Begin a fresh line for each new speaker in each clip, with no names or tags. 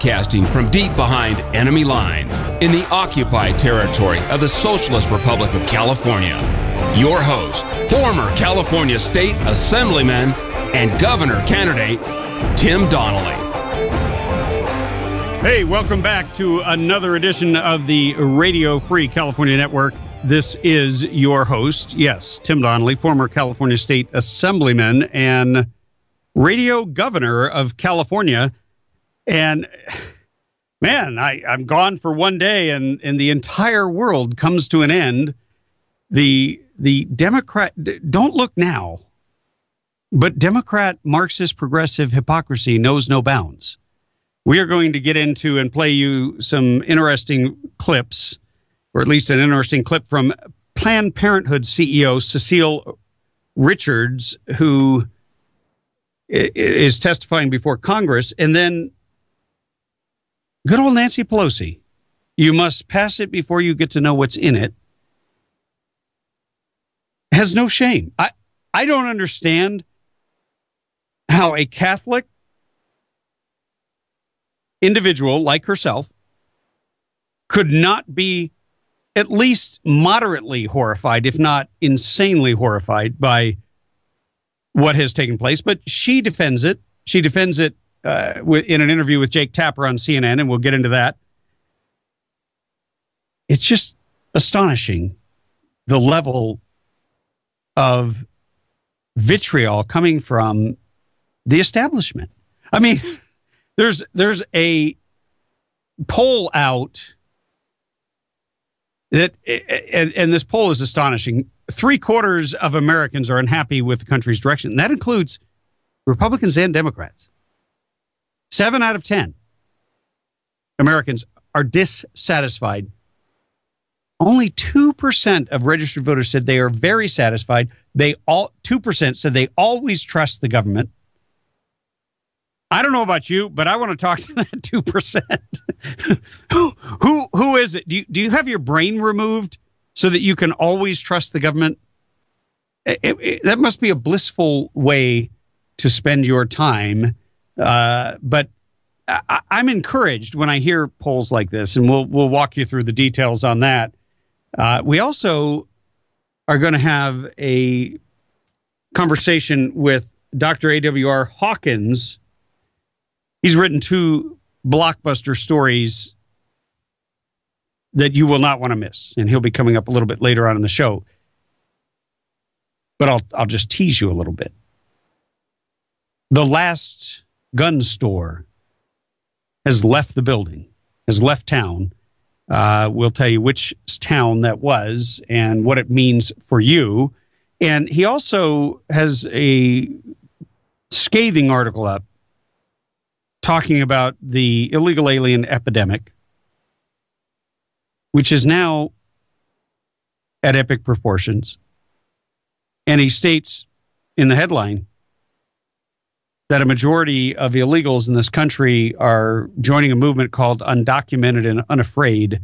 Broadcasting from deep behind enemy lines in the occupied territory of the Socialist Republic of California. Your host, former California State Assemblyman and Governor candidate, Tim Donnelly.
Hey, welcome back to another edition of the Radio Free California Network. This is your host, yes, Tim Donnelly, former California State Assemblyman and radio governor of California. And man, I'm gone for one day and the entire world comes to an end. The Democrat, don't look now, but Democrat Marxist progressive hypocrisy knows no bounds. We are going to get into and play you some interesting clips, or at least an interesting clip from Planned Parenthood CEO Cecile Richards, who is testifying before Congress, and then good old Nancy Pelosi. You must pass it before you get to know what's in it. Has no shame. I don't understand how a Catholic individual like herself could not be at least moderately horrified, if not insanely horrified, by what has taken place. But she defends it. She defends it in an interview with Jake Tapper on CNN, and we'll get into that. It's just astonishing, the level of vitriol coming from the establishment. I mean, there's a poll out that, and this poll is astonishing. 3/4 of Americans are unhappy with the country's direction. And that includes Republicans and Democrats. 7 out of 10 Americans are dissatisfied. Only 2% of registered voters said they are very satisfied. 2% said they always trust the government. I don't know about you, but I want to talk to that 2%. Who is it? Do you have your brain removed so that you can always trust the government? That must be a blissful way to spend your time. But I'm encouraged when I hear polls like this, and we'll walk you through the details on that. We also are going to have a conversation with Dr. A.W.R. Hawkins. He's written 2 blockbuster stories that you will not want to miss, and he'll be coming up a little bit later on in the show. But I'll just tease you a little bit. The last gun store has left the building, has left town. We'll tell you which town that was and what it means for you. And he also has a scathing article up talking about the illegal alien epidemic, which is now at epic proportions. And he states in the headline that a majority of illegals in this country are joining a movement called Undocumented and Unafraid.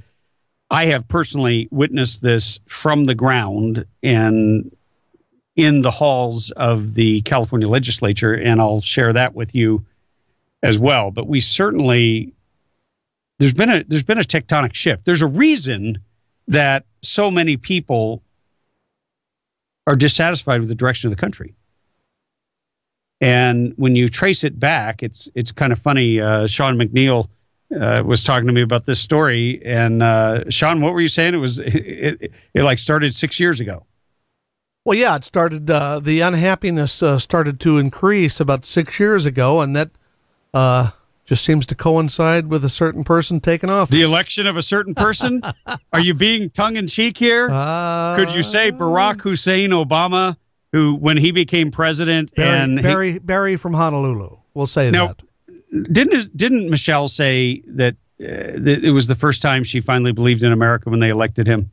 I have personally witnessed this from the ground and in the halls of the California legislature, and I'll share that with you as well. But we certainly, there's been a tectonic shift. There's a reason that so many people are dissatisfied with the direction of the country. And when you trace it back, it's kind of funny. Sean McNeil was talking to me about this story. And Sean, what were you saying? It like started 6 years ago.
Well, yeah, it started, the unhappiness started to increase about 6 years ago, and that just seems to coincide with a certain person taking office.
The election of a certain person? Are you being tongue-in-cheek here? Could you say Barack Hussein Obama, who, when he became president,
Barry from Honolulu, we'll say that.
Didn't Michelle say that it was the first time she finally believed in America when they elected him?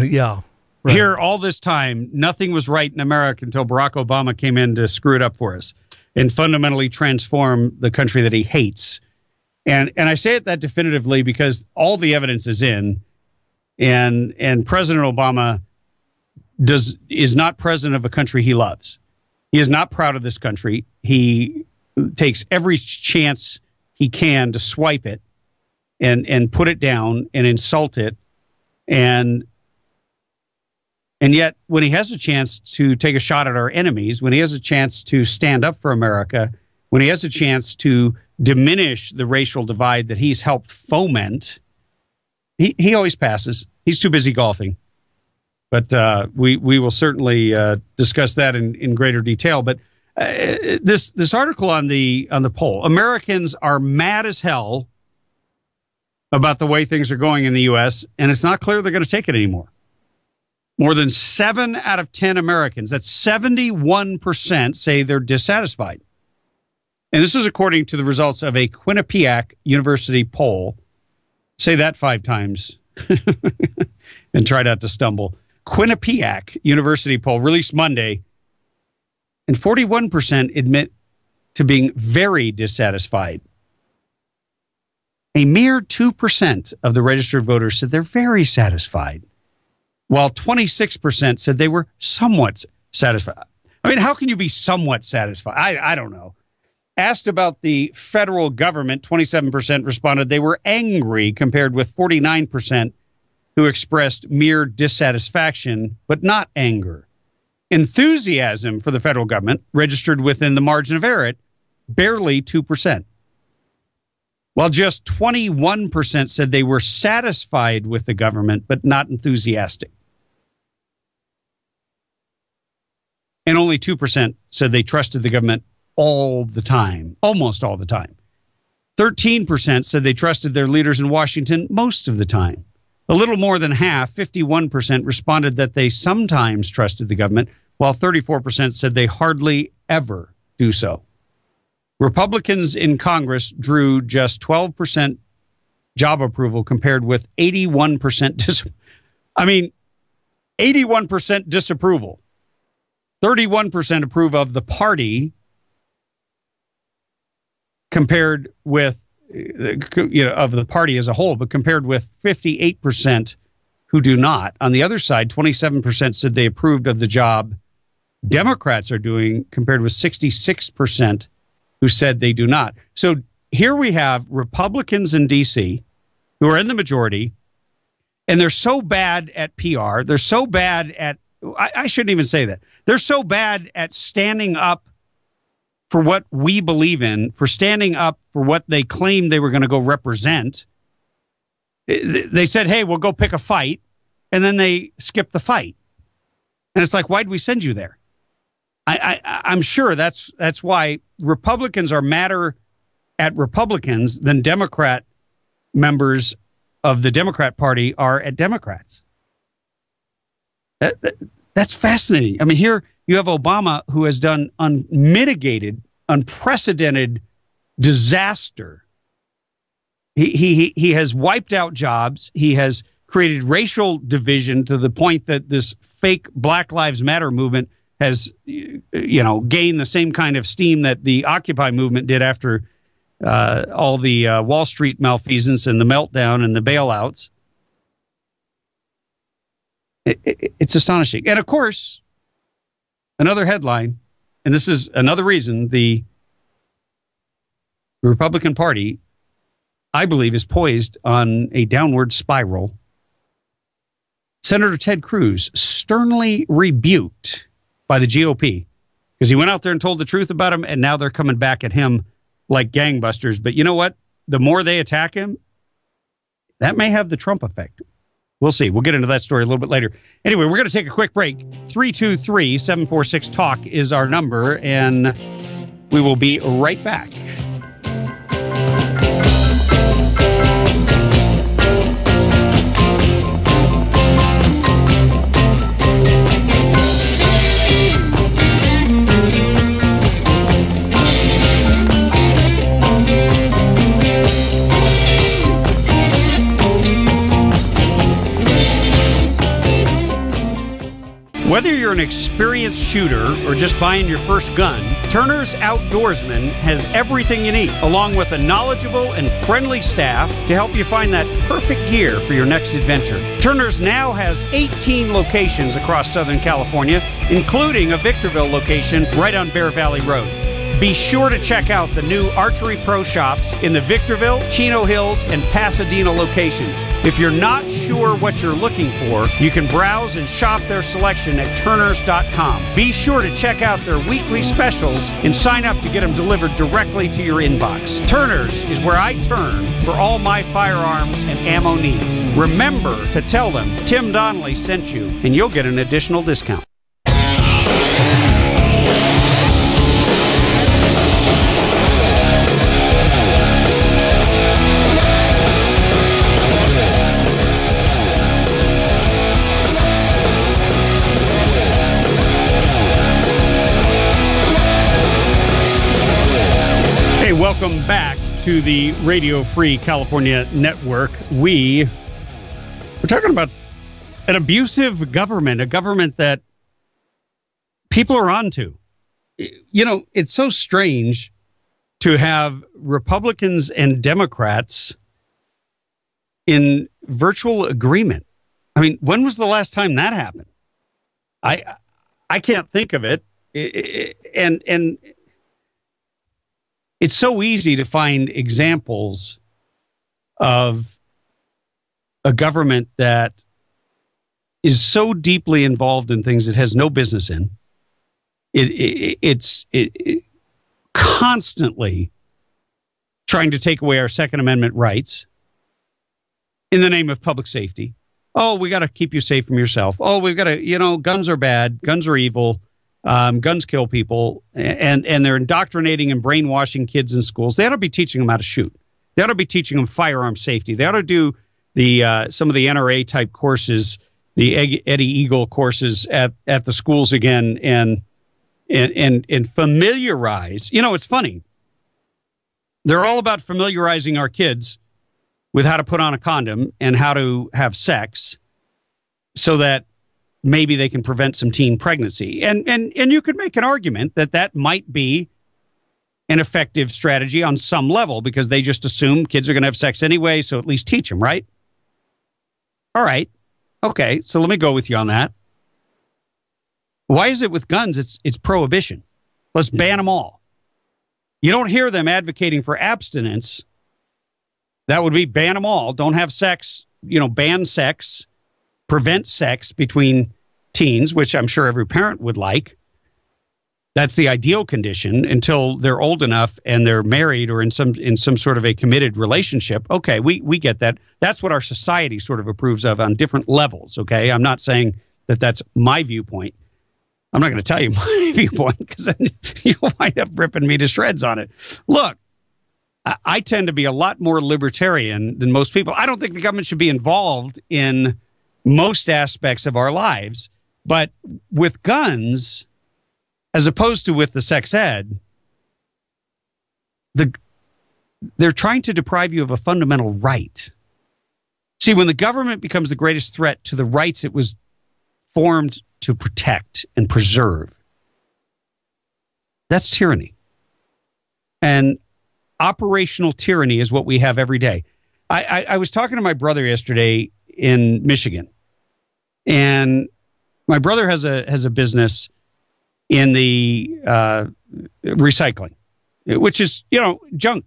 Yeah. Right.
Here, all this time, nothing was right in America until Barack Obama came in to screw it up for us and fundamentally transform the country that he hates. And I say it that definitively because all the evidence is in, and President Obama is not president of a country he loves. He is not proud of this country. He takes every chance he can to swipe it and put it down and insult it. And yet, when he has a chance to take a shot at our enemies, when he has a chance to stand up for America, when he has a chance to diminish the racial divide that he's helped foment, he always passes. He's too busy golfing. But we will certainly discuss that in greater detail. But this article on the poll, Americans are mad as hell about the way things are going in the U.S., and it's not clear they're going to take it anymore. More than 7 out of 10 Americans, that's 71%, say they're dissatisfied. And this is according to the results of a Quinnipiac University poll. Say that 5 times and try not to stumble. Quinnipiac University poll released Monday, and 41% admit to being very dissatisfied. A mere 2% of the registered voters said they're very satisfied, while 26% said they were somewhat satisfied. I mean, how can you be somewhat satisfied? I don't know. Asked about the federal government, 27% responded they were angry, compared with 49% who expressed mere dissatisfaction, but not anger. Enthusiasm for the federal government registered within the margin of error at barely 2%. While just 21% said they were satisfied with the government, but not enthusiastic. And only 2% said they trusted the government all the time, almost all the time. 13% said they trusted their leaders in Washington most of the time. A little more than half, 51%, responded that they sometimes trusted the government, while 34% said they hardly ever do so. Republicans in Congress drew just 12% job approval compared with 81% 81% disapproval. 31% approve of the party compared with, of the party as a whole, but compared with 58% who do not. On the other side, 27% said they approved of the job Democrats are doing, compared with 66% who said they do not. So here we have Republicans in D.C. who are in the majority, and they're so bad at PR. They're so bad at, I shouldn't even say that. They're so bad at standing up for what we believe in, for standing up for what they claim they were going to go represent. They said, hey, we'll go pick a fight, and then they skip the fight. And it's like, why'd we send you there? I'm sure that's why Republicans are madder at Republicans than Democrat members of the Democrat Party are at Democrats. That's fascinating. I mean, here you have Obama, who has done unmitigated, unprecedented disaster. He has wiped out jobs. He has created racial division to the point that this fake Black Lives Matter movement has, gained the same kind of steam that the Occupy movement did after all the Wall Street malfeasance and the meltdown and the bailouts. It's astonishing. And of course, another headline, and this is another reason the Republican Party, I believe, is poised on a downward spiral. Senator Ted Cruz sternly rebuked by the GOP because he went out there and told the truth about him, and now they're coming back at him like gangbusters. But you know what? The more they attack him, that may have the Trump effect. We'll see. We'll get into that story a little bit later. Anyway, we're going to take a quick break. 323-746-TALK is our number, and we will be right back. Whether you're an experienced shooter or just buying your first gun, Turner's Outdoorsman has everything you need, along with a knowledgeable and friendly staff to help you find that perfect gear for your next adventure. Turner's now has 18 locations across Southern California, including a Victorville location right on Bear Valley Road. Be sure to check out the new Archery Pro shops in the Victorville, Chino Hills, and Pasadena locations. If you're not sure what you're looking for, you can browse and shop their selection at Turners.com. Be sure to check out their weekly specials and sign up to get them delivered directly to your inbox. Turners is where I turn for all my firearms and ammo needs. Remember to tell them Tim Donnelly sent you, and you'll get an additional discount. Welcome back to the Radio Free California Network. We're talking about an abusive government, a government that people are onto. You know, it's so strange to have Republicans and Democrats in virtual agreement. I mean, when was the last time that happened? I can't think of it. And it's so easy to find examples of a government that is so deeply involved in things it has no business in. It's constantly trying to take away our Second Amendment rights in the name of public safety. Oh, we got to keep you safe from yourself. Oh, we've got to, guns are bad. Guns are evil. Guns kill people, and they're indoctrinating and brainwashing kids in schools. They ought to be teaching them how to shoot. They ought to be teaching them firearm safety. They ought to do the some of the NRA type courses, the Eddie Eagle courses at the schools again, and familiarize. You know, it's funny. They're all about familiarizing our kids with how to put on a condom and how to have sex, so that maybe they can prevent some teen pregnancy. And you could make an argument that that might be an effective strategy on some level, because they just assume kids are going to have sex anyway, so at least teach them, right? All right. Okay, so let me go with you on that. Why is it with guns it's prohibition? Let's ban them all. You don't hear them advocating for abstinence. That would be ban them all. Don't have sex, ban sex, prevent sex between teens, which I'm sure every parent would like. That's the ideal condition until they're old enough and they're married or in some sort of a committed relationship. Okay, we get that. That's what our society sort of approves of on different levels, okay? I'm not saying that that's my viewpoint. I'm not going to tell you my viewpoint, because then you'll wind up ripping me to shreds on it. Look, I tend to be a lot more libertarian than most people. I don't think the government should be involved in most aspects of our lives. But with guns, as opposed to with the sex ed, they're trying to deprive you of a fundamental right. See, when the government becomes the greatest threat to the rights it was formed to protect and preserve, that's tyranny. And operational tyranny is what we have every day. I was talking to my brother yesterday in Michigan, and my brother has a business in the recycling, which is, junk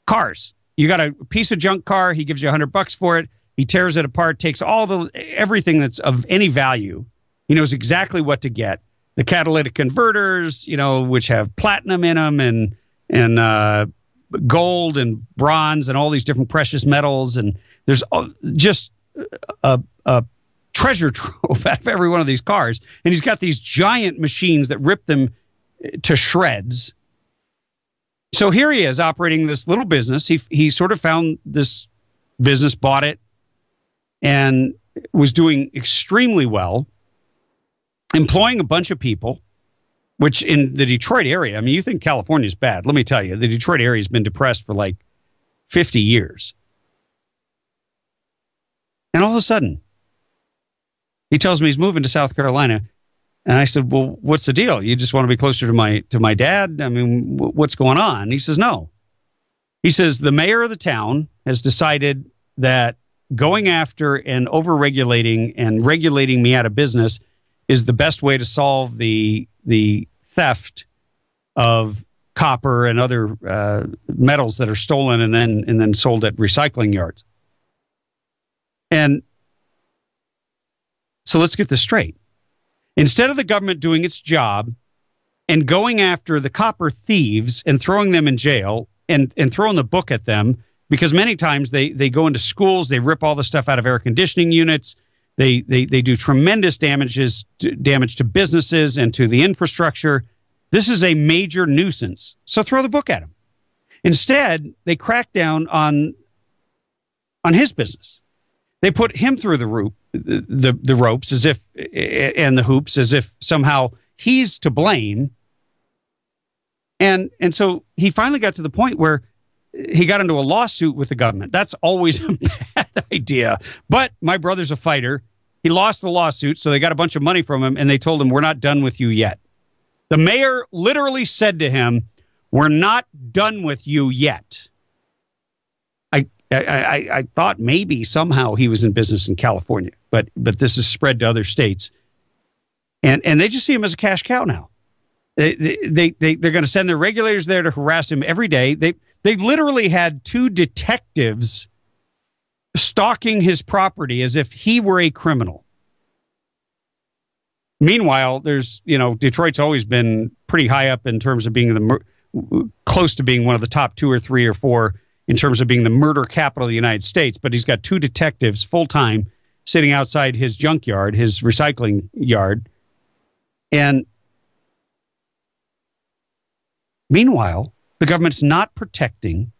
cars. You got a piece of junk car, he gives you $100 for it. He tears it apart, takes everything that's of any value. He knows exactly what to get. The catalytic converters, which have platinum in them and gold and bronze and all these different precious metals. And there's just a treasure trove out of every one of these cars. And he's got these giant machines that rip them to shreds. So here he is operating this little business. He sort of found this business, bought it, and was doing extremely well, employing a bunch of people, which in the Detroit area, I mean, you think California's bad. Let me tell you, the Detroit area has been depressed for like 50 years. And all of a sudden, he tells me he's moving to South Carolina. And I said, well, what's the deal? You just want to be closer to my dad? I mean, what's going on? And he says, no. He says, the mayor of the town has decided that going after and overregulating and regulating me out of business is the best way to solve the theft of copper and other metals that are stolen and then sold at recycling yards. And so let's get this straight. Instead of the government doing its job and going after the copper thieves and throwing them in jail and throwing the book at them, because many times they go into schools, they rip all the stuff out of air conditioning units, they do tremendous damage to businesses and to the infrastructure. This is a major nuisance. So throw the book at him. Instead, they crack down on his business. They put him through the ropes as if, and the hoops as if somehow he's to blame. And so he finally got to the point where he got into a lawsuit with the government. That's always a bad idea. But my brother's a fighter. He lost the lawsuit, so they got a bunch of money from him, and they told him, we're not done with you yet. The mayor literally said to him, we're not done with you yet. I thought maybe somehow he was in business in California, but this is spread to other states. And they just see him as a cash cow now. They're going to send their regulators there to harass him every day. They literally had 2 detectives stalking his property as if he were a criminal. Meanwhile, Detroit's always been pretty high up in terms of being close to being one of the top 2 or 3 or 4 in terms of being the murder capital of the United States. But he's got 2 detectives full-time sitting outside his junkyard, his recycling yard. And meanwhile, the government's not protecting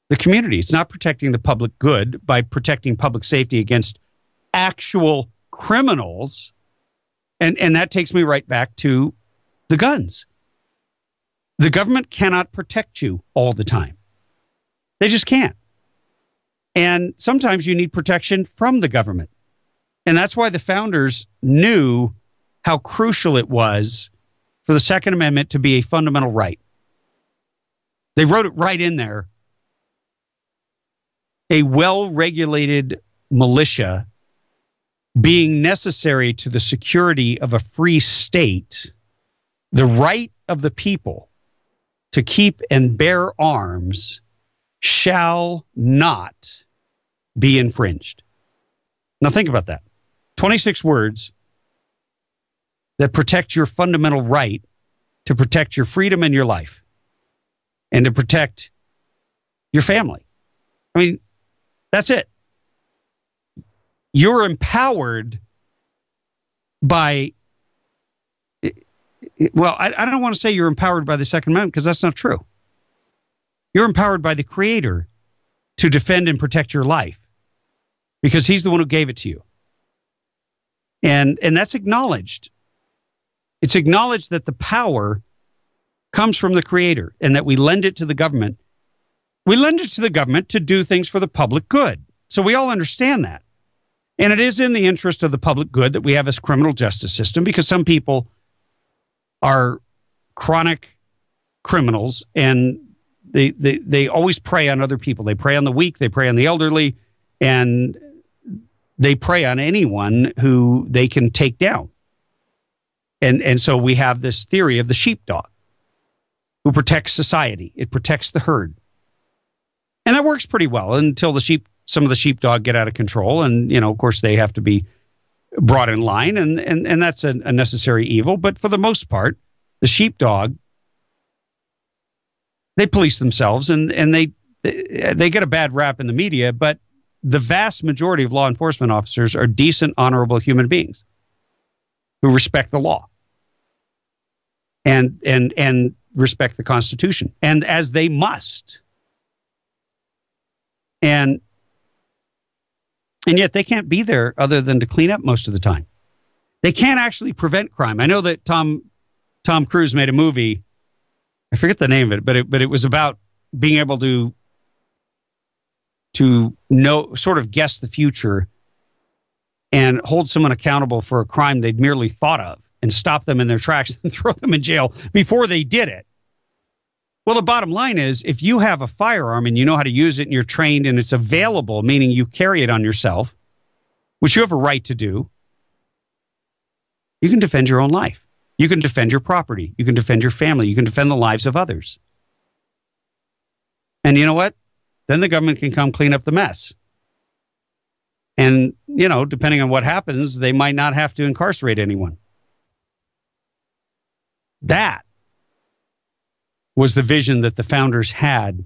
the community. It's not protecting the public good by protecting public safety against actual criminals. And that takes me right back to the guns. The government cannot protect you all the time. They just can't. And sometimes you need protection from the government. And that's why the founders knew how crucial it was for the Second Amendment to be a fundamental right. They wrote it right in there. A well-regulated militia being necessary to the security of a free state, the right of the people to keep and bear arms shall not be infringed. Now think about that. 26 words that protect your fundamental right to protect your freedom and your life and to protect your family. I mean, that's it. You're empowered by, well, I don't want to say you're empowered by the Second Amendment because that's not true. You're empowered by the Creator to defend and protect your life because He's the one who gave it to you. And that's acknowledged. It's acknowledged that the power comes from the Creator and that we lend it to the government. We lend it to the government to do things for the public good. So we all understand that. And it is in the interest of the public good that we have this criminal justice system because some people are chronic criminals and they always prey on other people. They prey on the weak, they prey on the elderly, and they prey on anyone who they can take down. And so we have this theory of the sheepdog who protects society. It protects the herd. And that works pretty well until some of the sheepdog get out of control. And, of course, they have to be brought in line. And that's a necessary evil. But for the most part, the sheepdog, they police themselves and they get a bad rap in the media. But the vast majority of law enforcement officers are decent, honorable human beings who respect the law and respect the Constitution, and as they must. And yet they can't be there other than to clean up most of the time. They can't actually prevent crime. I know that Tom Cruise made a movie. I forget the name of it, but it was about being able to know, sort of guess the future and hold someone accountable for a crime they'd merely thought of and stop them in their tracks and throw them in jail before they did it. Well, the bottom line is if you have a firearm and you know how to use it and you're trained and it's available, meaning you carry it on yourself, which you have a right to do, you can defend your own life. You can defend your property. You can defend your family. You can defend the lives of others. And you know what? Then the government can come clean up the mess. And, depending on what happens, they might not have to incarcerate anyone. That was the vision that the founders had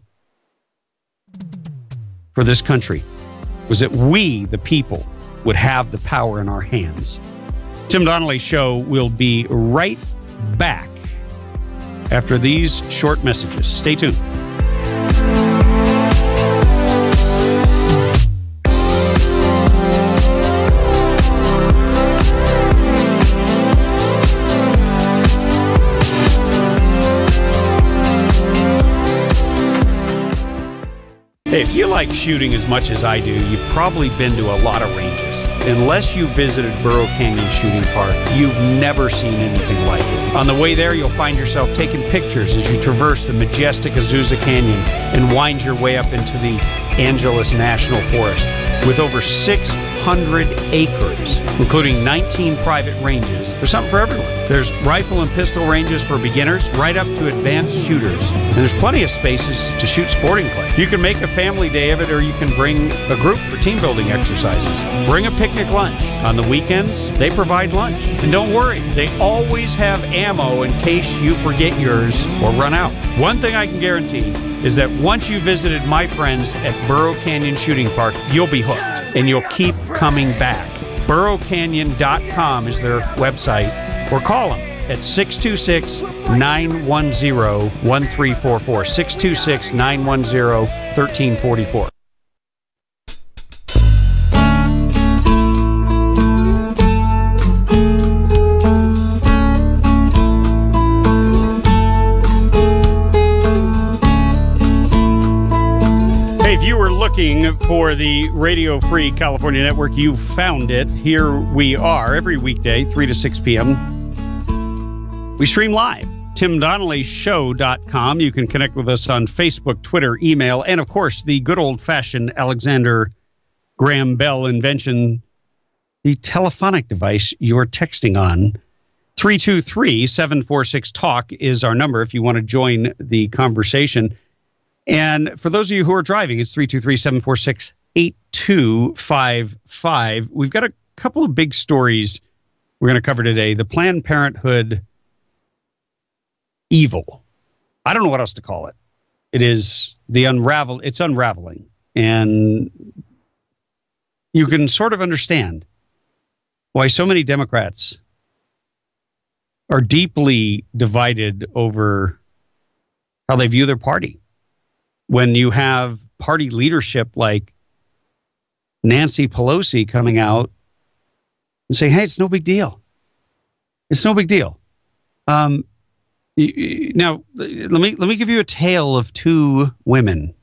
for this country, was that we, the people, would have the power in our hands. Tim Donnelly Show will be right back after these short messages. Stay tuned. Hey, if you like shooting as much as I do, you've probably been to a lot of ranges. Unless you visited Burro Canyon Shooting Park, you've never seen anything like it. On the way there, you'll find yourself taking pictures as you traverse the majestic Azusa Canyon and wind your way up into the Angeles National Forest. With over 600 acres, including 19 private ranges, there's something for everyone. There's rifle and pistol ranges for beginners, right up to advanced shooters. And there's plenty of spaces to shoot sporting clay. You can make a family day of it, or you can bring a group for team building exercises. Bring a picnic lunch. On the weekends, they provide lunch. And don't worry, they always have ammo in case you forget yours or run out. One thing I can guarantee is that once you visited my friends at Burro Canyon Shooting Park, you'll be hooked and you'll keep coming back. BurroCanyon.com is their website, or call them at 626-910-1344, 626-910-1344. Looking for the Radio Free California Network, you've found it. Here we are every weekday, 3 to 6 p.m. We stream live, timdonnellyshow.com. You can connect with us on Facebook, Twitter, email, and of course, the good old-fashioned Alexander Graham Bell invention, the telephonic device you're texting on. 323-746-TALK is our number if you want to join the conversation. And for those of you who are driving, it's 323-746-8255. We've got a couple of big stories we're going to cover today. The Planned Parenthood evil. I don't know what else to call it. It is it's unraveling. And you can sort of understand why so many Democrats are deeply divided over how they view their party. When you have party leadership like Nancy Pelosi coming out and saying, hey, it's no big deal. It's no big deal. Now, let me give you a tale of two women.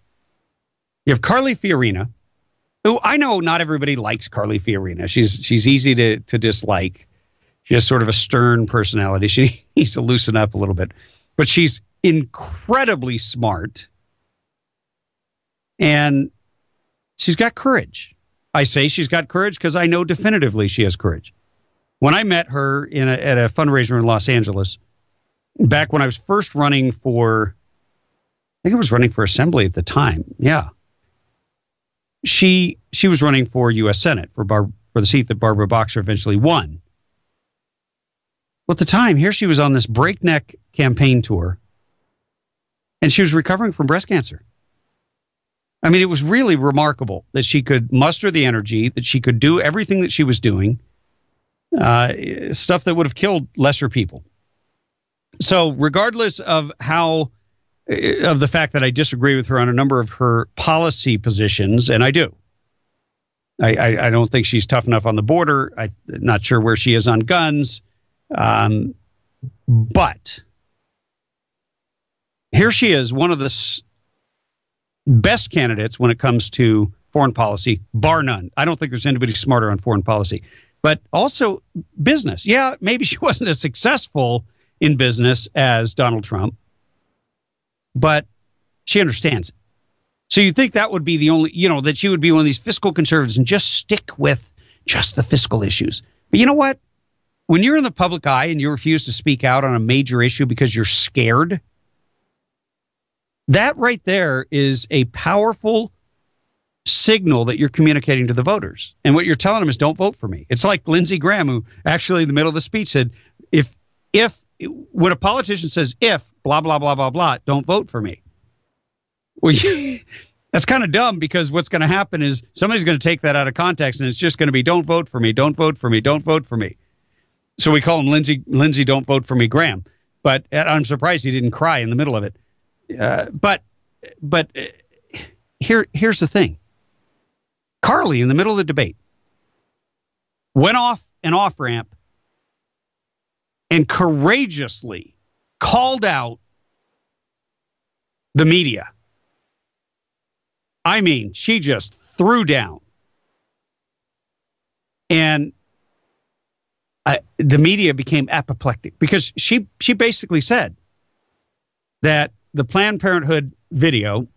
You have Carly Fiorina, who I know not everybody likes Carly Fiorina. She's easy to dislike. She has sort of a stern personality. She needs to loosen up a little bit. But she's incredibly smart. And she's got courage. I say she's got courage because I know definitively she has courage. When I met her at a fundraiser in Los Angeles, back when I was first running for, I think I was running for Assembly at the time. Yeah. She was running for U.S. Senate for the seat that Barbara Boxer eventually won. Well, at the time, here she was on this breakneck campaign tour, and she was recovering from breast cancer. I mean, it was really remarkable that she could muster the energy, that she could do everything that she was doing, stuff that would have killed lesser people. So regardless of the fact that I disagree with her on a number of her policy positions, and I do. I don't think she's tough enough on the border. I'm not sure where she is on guns. But here she is, one of the best candidates when it comes to foreign policy, bar none. I don't think there's anybody smarter on foreign policy. But also business. Yeah, maybe she wasn't as successful in business as Donald Trump, but she understands it. So you think that would be the only, that she would be one of these fiscal conservatives and just stick with just the fiscal issues. But you know what? When you're in the public eye and you refuse to speak out on a major issue because you're scared, That right there is a powerful signal that you're communicating to the voters. And what you're telling them is, don't vote for me. It's like Lindsey Graham, who actually in the middle of the speech said, if when a politician says, if blah, blah, blah, blah, blah, don't vote for me. Well, that's kind of dumb, because what's going to happen is somebody's going to take that out of context, and it's just going to be, don't vote for me, don't vote for me, don't vote for me. So we call him Lindsey, don't vote for me, Graham. But I'm surprised he didn't cry in the middle of it. But here's the thing. Carly, in the middle of the debate, went off an off-ramp and courageously called out the media. I mean, she just threw down. And the media became apoplectic, because she basically said that the Planned Parenthood video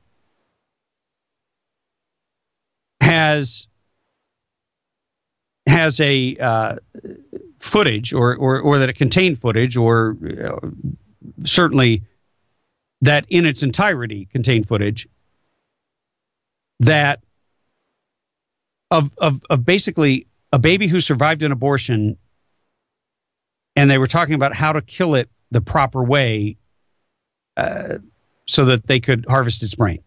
has a footage, or that it contained footage, or certainly that in its entirety contained footage that of basically a baby who survived an abortion, and they were talking about how to kill it the proper way so that they could harvest its brain.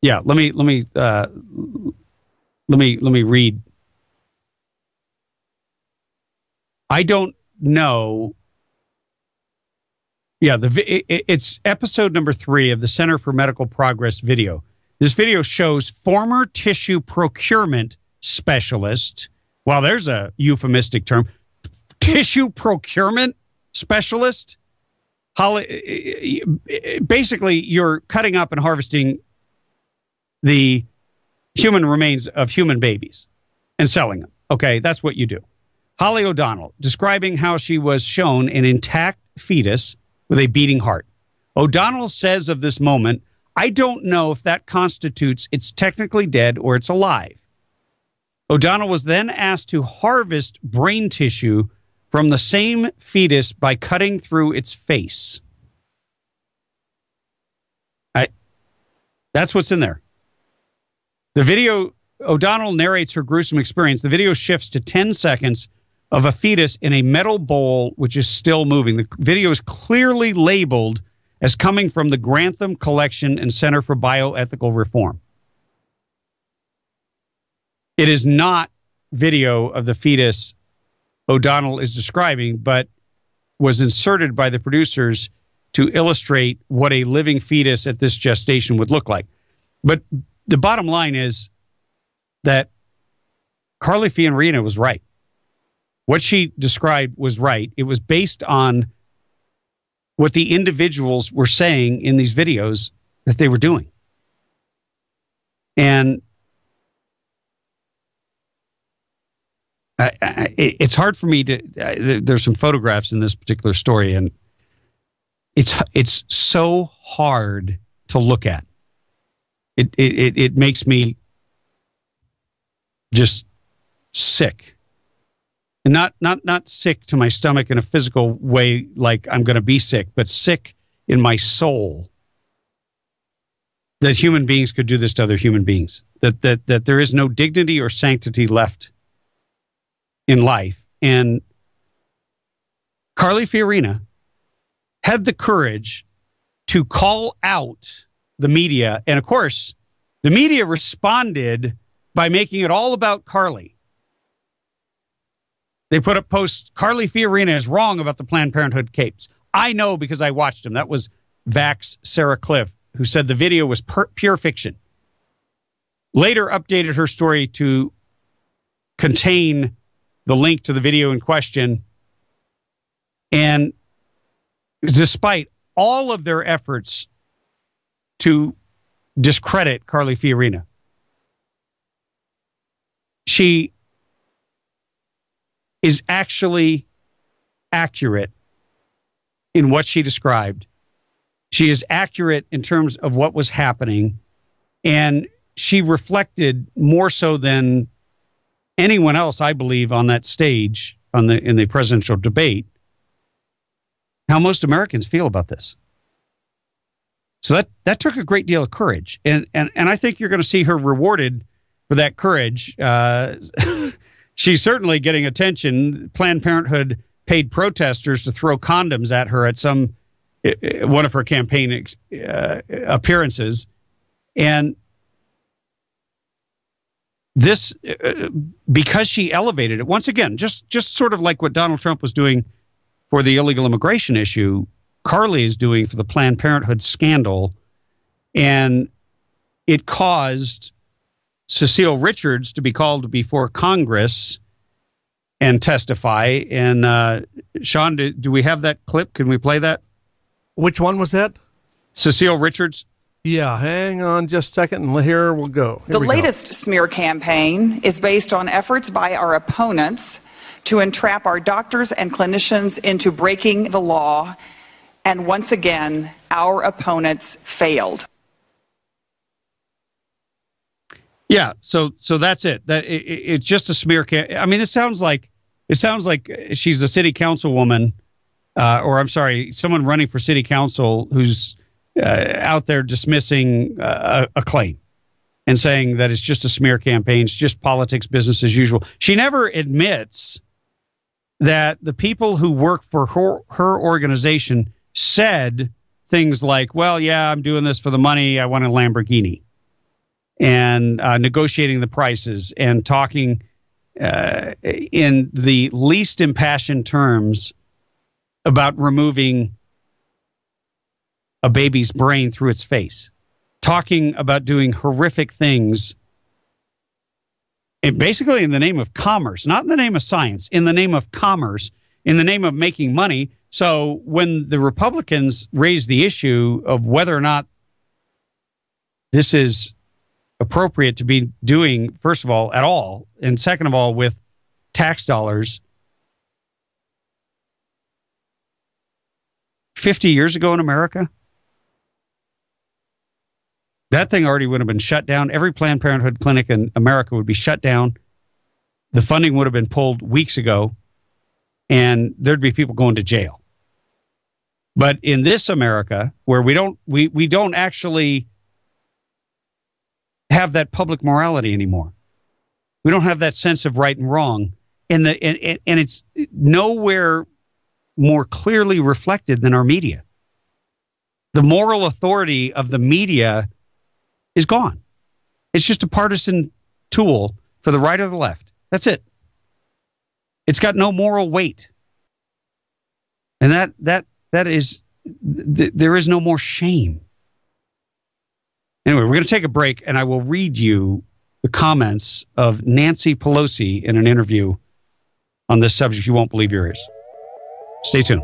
Yeah, let me read. I don't know. Yeah, it's episode number 3 of the Center for Medical Progress video. This video shows former tissue procurement specialist. Well, there's a euphemistic term. Tissue procurement specialist. Basically, you're cutting up and harvesting the human remains of human babies and selling them. Okay, that's what you do. Holly O'Donnell, describing how she was shown an intact fetus with a beating heart. O'Donnell says of this moment, I don't know if that constitutes it's technically dead or it's alive. O'Donnell was then asked to harvest brain tissue from the same fetus by cutting through its face. That's what's in there. The video, O'Donnell narrates her gruesome experience. The video shifts to 10 seconds of a fetus in a metal bowl, which is still moving. The video is clearly labeled as coming from the Grantham Collection and Center for Bioethical Reform. It is not video of the fetus O'Donnell is describing, but was inserted by the producers to illustrate what a living fetus at this gestation would look like. But the bottom line is that Carly Fiorina was right. What she described was right. It was based on what the individuals were saying in these videos that they were doing. And it's hard for me to, there's some photographs in this particular story, and it's so hard to look at. It makes me just sick. And not sick to my stomach in a physical way, like I'm going to be sick, but sick in my soul that human beings could do this to other human beings, that there is no dignity or sanctity left in life. And Carly Fiorina had the courage to call out the media. And of course, the media responded by making it all about Carly. They put up posts, Carly Fiorina is wrong about the Planned Parenthood capes. I know because I watched them. That was Vax Sarah Cliff, who said the video was pure fiction. Later updated her story to contain the link to the video in question. And despite all of their efforts to discredit Carly Fiorina, she is actually accurate in what she described. She is accurate in terms of what was happening, and she reflected more so than anyone else, I believe, on that stage in the presidential debate, how most Americans feel about this. So that took a great deal of courage. And I think you're going to see her rewarded for that courage. She's certainly getting attention. Planned Parenthood paid protesters to throw condoms at her at one of her campaign appearances. And this, because she elevated it, once again, just sort of like what Donald Trump was doing for the illegal immigration issue, Carly is doing for the Planned Parenthood scandal. And it caused Cecile Richards to be called before Congress and testify. And Sean, do we have that clip? Can we play that?
Which one was that?
Cecile Richards?
Yeah, hang on just a second, and here we'll go.
The latest smear campaign is based on efforts by our opponents to entrap our doctors and clinicians into breaking the law. And once again, our opponents failed.
Yeah, so that's it. It's just a smear campaign. I mean, it sounds like she's a city councilwoman, or I'm sorry, someone running for city council who's out there dismissing a claim and saying that it's just a smear campaign, it's just politics, business as usual. She never admits that the people who work for her organization said things like, well, yeah, I'm doing this for the money, I want a Lamborghini. And negotiating the prices and talking in the least impassioned terms about removing a baby's brain through its face, talking about doing horrific things, and basically in the name of commerce, not in the name of science, in the name of commerce, in the name of making money. So when the Republicans raise the issue of whether or not this is appropriate to be doing, first of all, at all, and second of all, with tax dollars, 50 years ago in America, that thing already would have been shut down. Every Planned Parenthood clinic in America would be shut down. The funding would have been pulled weeks ago, and there'd be people going to jail. But in this America, where we don't actually have that public morality anymore. We don't have that sense of right and wrong. And it's nowhere more clearly reflected than our media. The moral authority of the media is gone. It's just a partisan tool for the right or the left. That's it. It's got no moral weight. And that is, there is no more shame. Anyway, we're going to take a break, and I will read you the comments of Nancy Pelosi in an interview on this subject. You won't believe your ears. Stay tuned.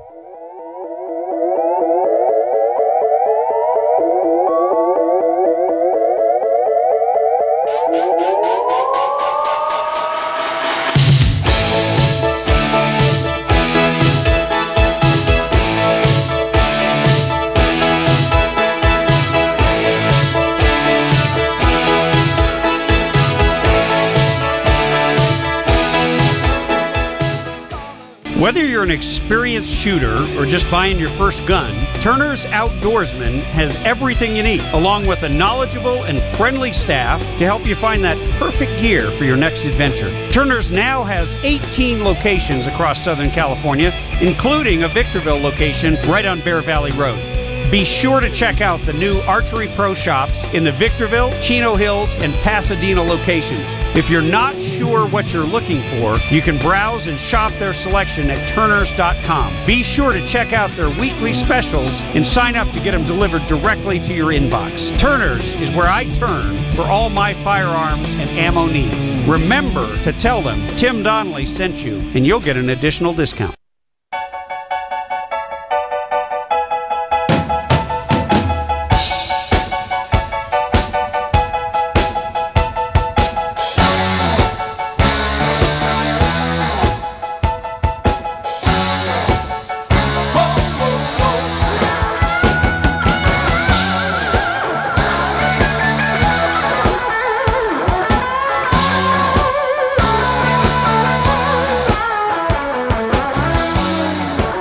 Whether you're an experienced shooter or just buying your first gun, Turner's Outdoorsman has everything you need, along with a knowledgeable and friendly staff to help you find that perfect gear for your next adventure. Turner's now has 18 locations across Southern California, including a Victorville location right on Bear Valley Road. Be sure to check out the new Archery Pro shops in the Victorville, Chino Hills, and Pasadena locations. If you're not sure what you're looking for, you can browse and shop their selection at Turners.com. Be sure to check out their weekly specials and sign up to get them delivered directly to your inbox. Turners is where I turn for all my firearms and ammo needs. Remember to tell them Tim Donnelly sent you, and you'll get an additional discount.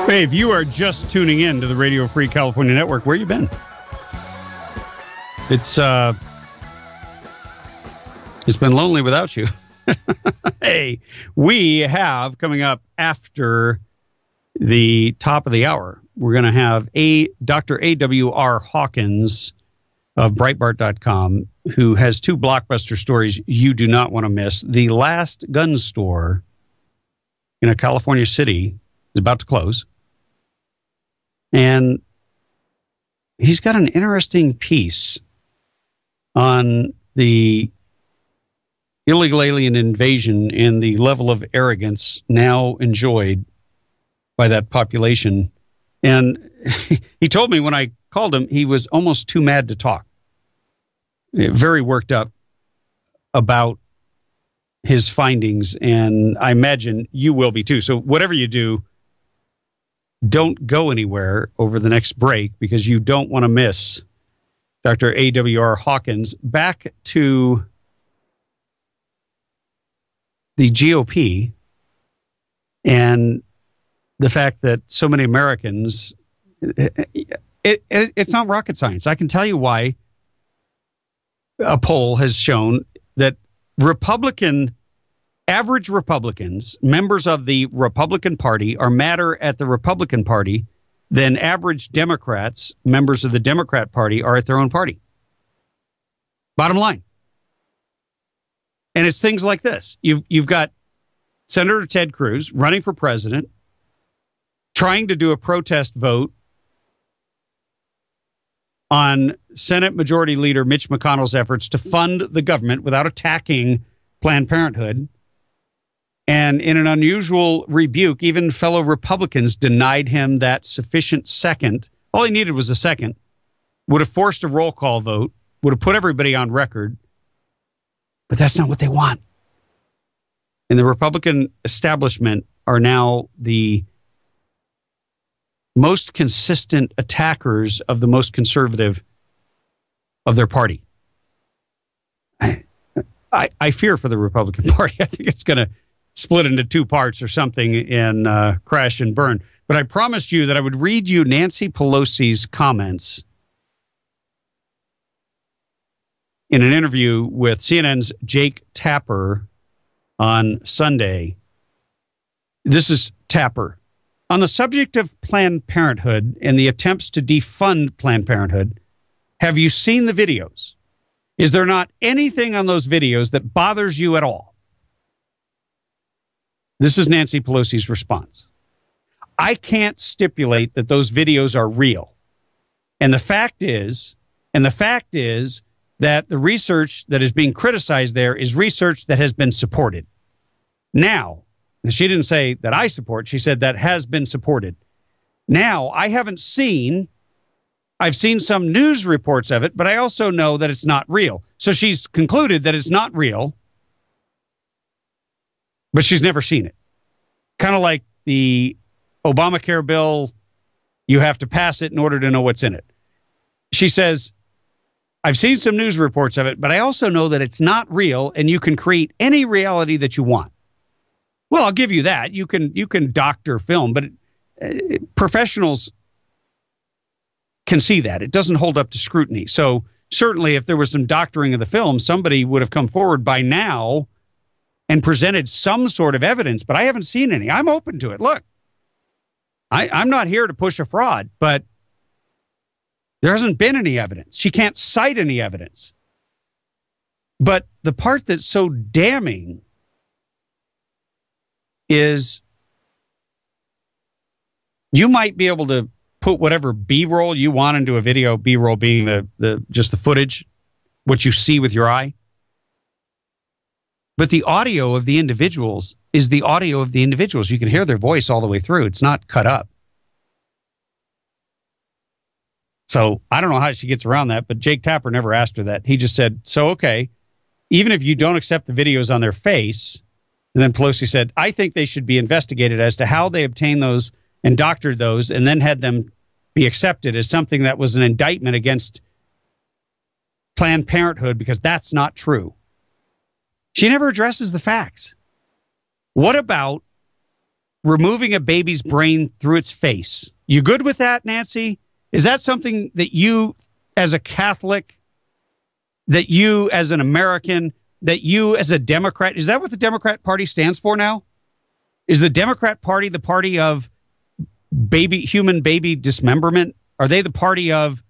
Hey, if you are just tuning in to the Radio Free California Network, where you been? It's been lonely without you. Hey, we have coming up after the top of the hour, we're going to have Dr. A.W.R. Hawkins of Breitbart.com, who has two blockbuster stories you do not want to miss. The last gun store in a California city is about to close. And he's got an interesting piece on the illegal alien invasion and the level of arrogance now enjoyed by that population. And he told me when I called him, he was almost too mad to talk. Very worked up about his findings, and I imagine you will be too. So whatever you do, don't go anywhere over the next break because you don't want to miss Dr. A.W.R. Hawkins. Back to the GOP and the fact that so many Americans, it's not rocket science. I can tell you why. A poll has shown that average Republicans, members of the Republican Party, are madder at the Republican Party than average Democrats, members of the Democrat Party, are at their own party. Bottom line. And it's things like this. You've got Senator Ted Cruz running for president, trying to do a protest vote on Senate Majority Leader Mitch McConnell's efforts to fund the government without attacking Planned Parenthood. And in an unusual rebuke, even fellow Republicans denied him that sufficient second. All he needed was a second. Would have forced a roll call vote, would have put everybody on record. But that's not what they want. And the Republican establishment are now the most consistent attackers of the most conservative of their party. I fear for the Republican Party. I think it's going to split into two parts or something and crash and burn. But I promised you that I would read you Nancy Pelosi's comments in an interview with CNN's Jake Tapper on Sunday. This is Tapper. On the subject of Planned Parenthood and the attempts to defund Planned Parenthood, have you seen the videos? Is there not anything on those videos that bothers you at all? This is Nancy Pelosi's response. I can't stipulate that those videos are real. And the fact is that the research that is being criticized there is research that has been supported. Now, she didn't say that I support, she said that has been supported. Now, I've seen some news reports of it, but I also know that it's not real. So she's concluded that it's not real, but she's never seen it. Kind of like the Obamacare bill, you have to pass it in order to know what's in it. She says, I've seen some news reports of it, but I also know that it's not real and you can create any reality that you want. Well, I'll give you that. You can doctor film, but professionals can see that. It doesn't hold up to scrutiny. So certainly if there was some doctoring of the film, somebody would have come forward by now and presented some sort of evidence, but I haven't seen any. I'm open to it. Look, I'm not here to push a fraud, but there hasn't been any evidence. She can't cite any evidence. But the part that's so damning is you might be able to put whatever B-roll you want into a video, B-roll being just the footage, what you see with your eye. But the audio of the individuals is the audio of the individuals. You can hear their voice all the way through. It's not cut up. So I don't know how she gets around that, but Jake Tapper never asked her that. He just said, so, okay, even if you don't accept the videos on their face, and then Pelosi said, I think they should be investigated as to how they obtained those and doctored those and then had them be accepted as something that was an indictment against Planned Parenthood, because that's not true. She never addresses the facts. What about removing a baby's brain through its face? You good with that, Nancy? Is that something that you, as a Catholic, that you as an American, that you as a Democrat, is that what the Democrat Party stands for now? Is the Democrat Party the party of human baby dismemberment? Are they the party of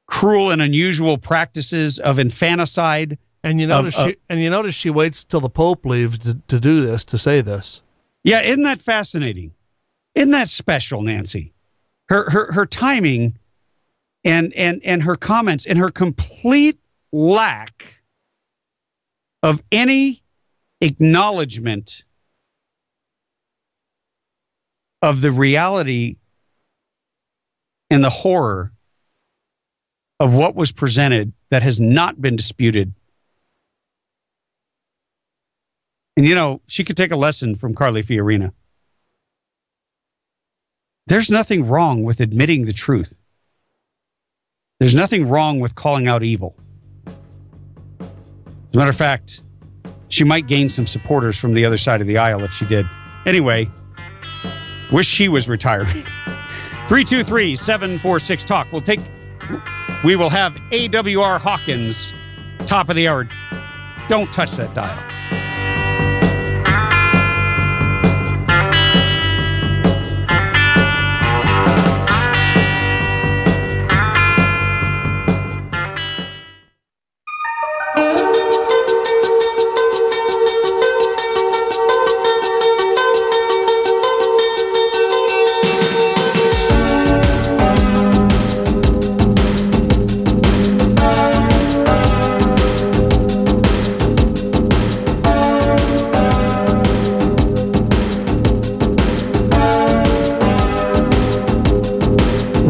cruel and unusual practices of infanticide?
And you notice she waits till the Pope leaves to do this, to say this.
Yeah, isn't that fascinating? Isn't that special, Nancy? Her timing and her comments and her complete lack of any acknowledgement of the reality and the horror of what was presented that has not been disputed. And, you know, she could take a lesson from Carly Fiorina. There's nothing wrong with admitting the truth. There's nothing wrong with calling out evil. As a matter of fact, she might gain some supporters from the other side of the aisle if she did. Anyway, wish she was retired. 323-746-TALK. We will have AWR Hawkins, top of the hour. Don't touch that dial.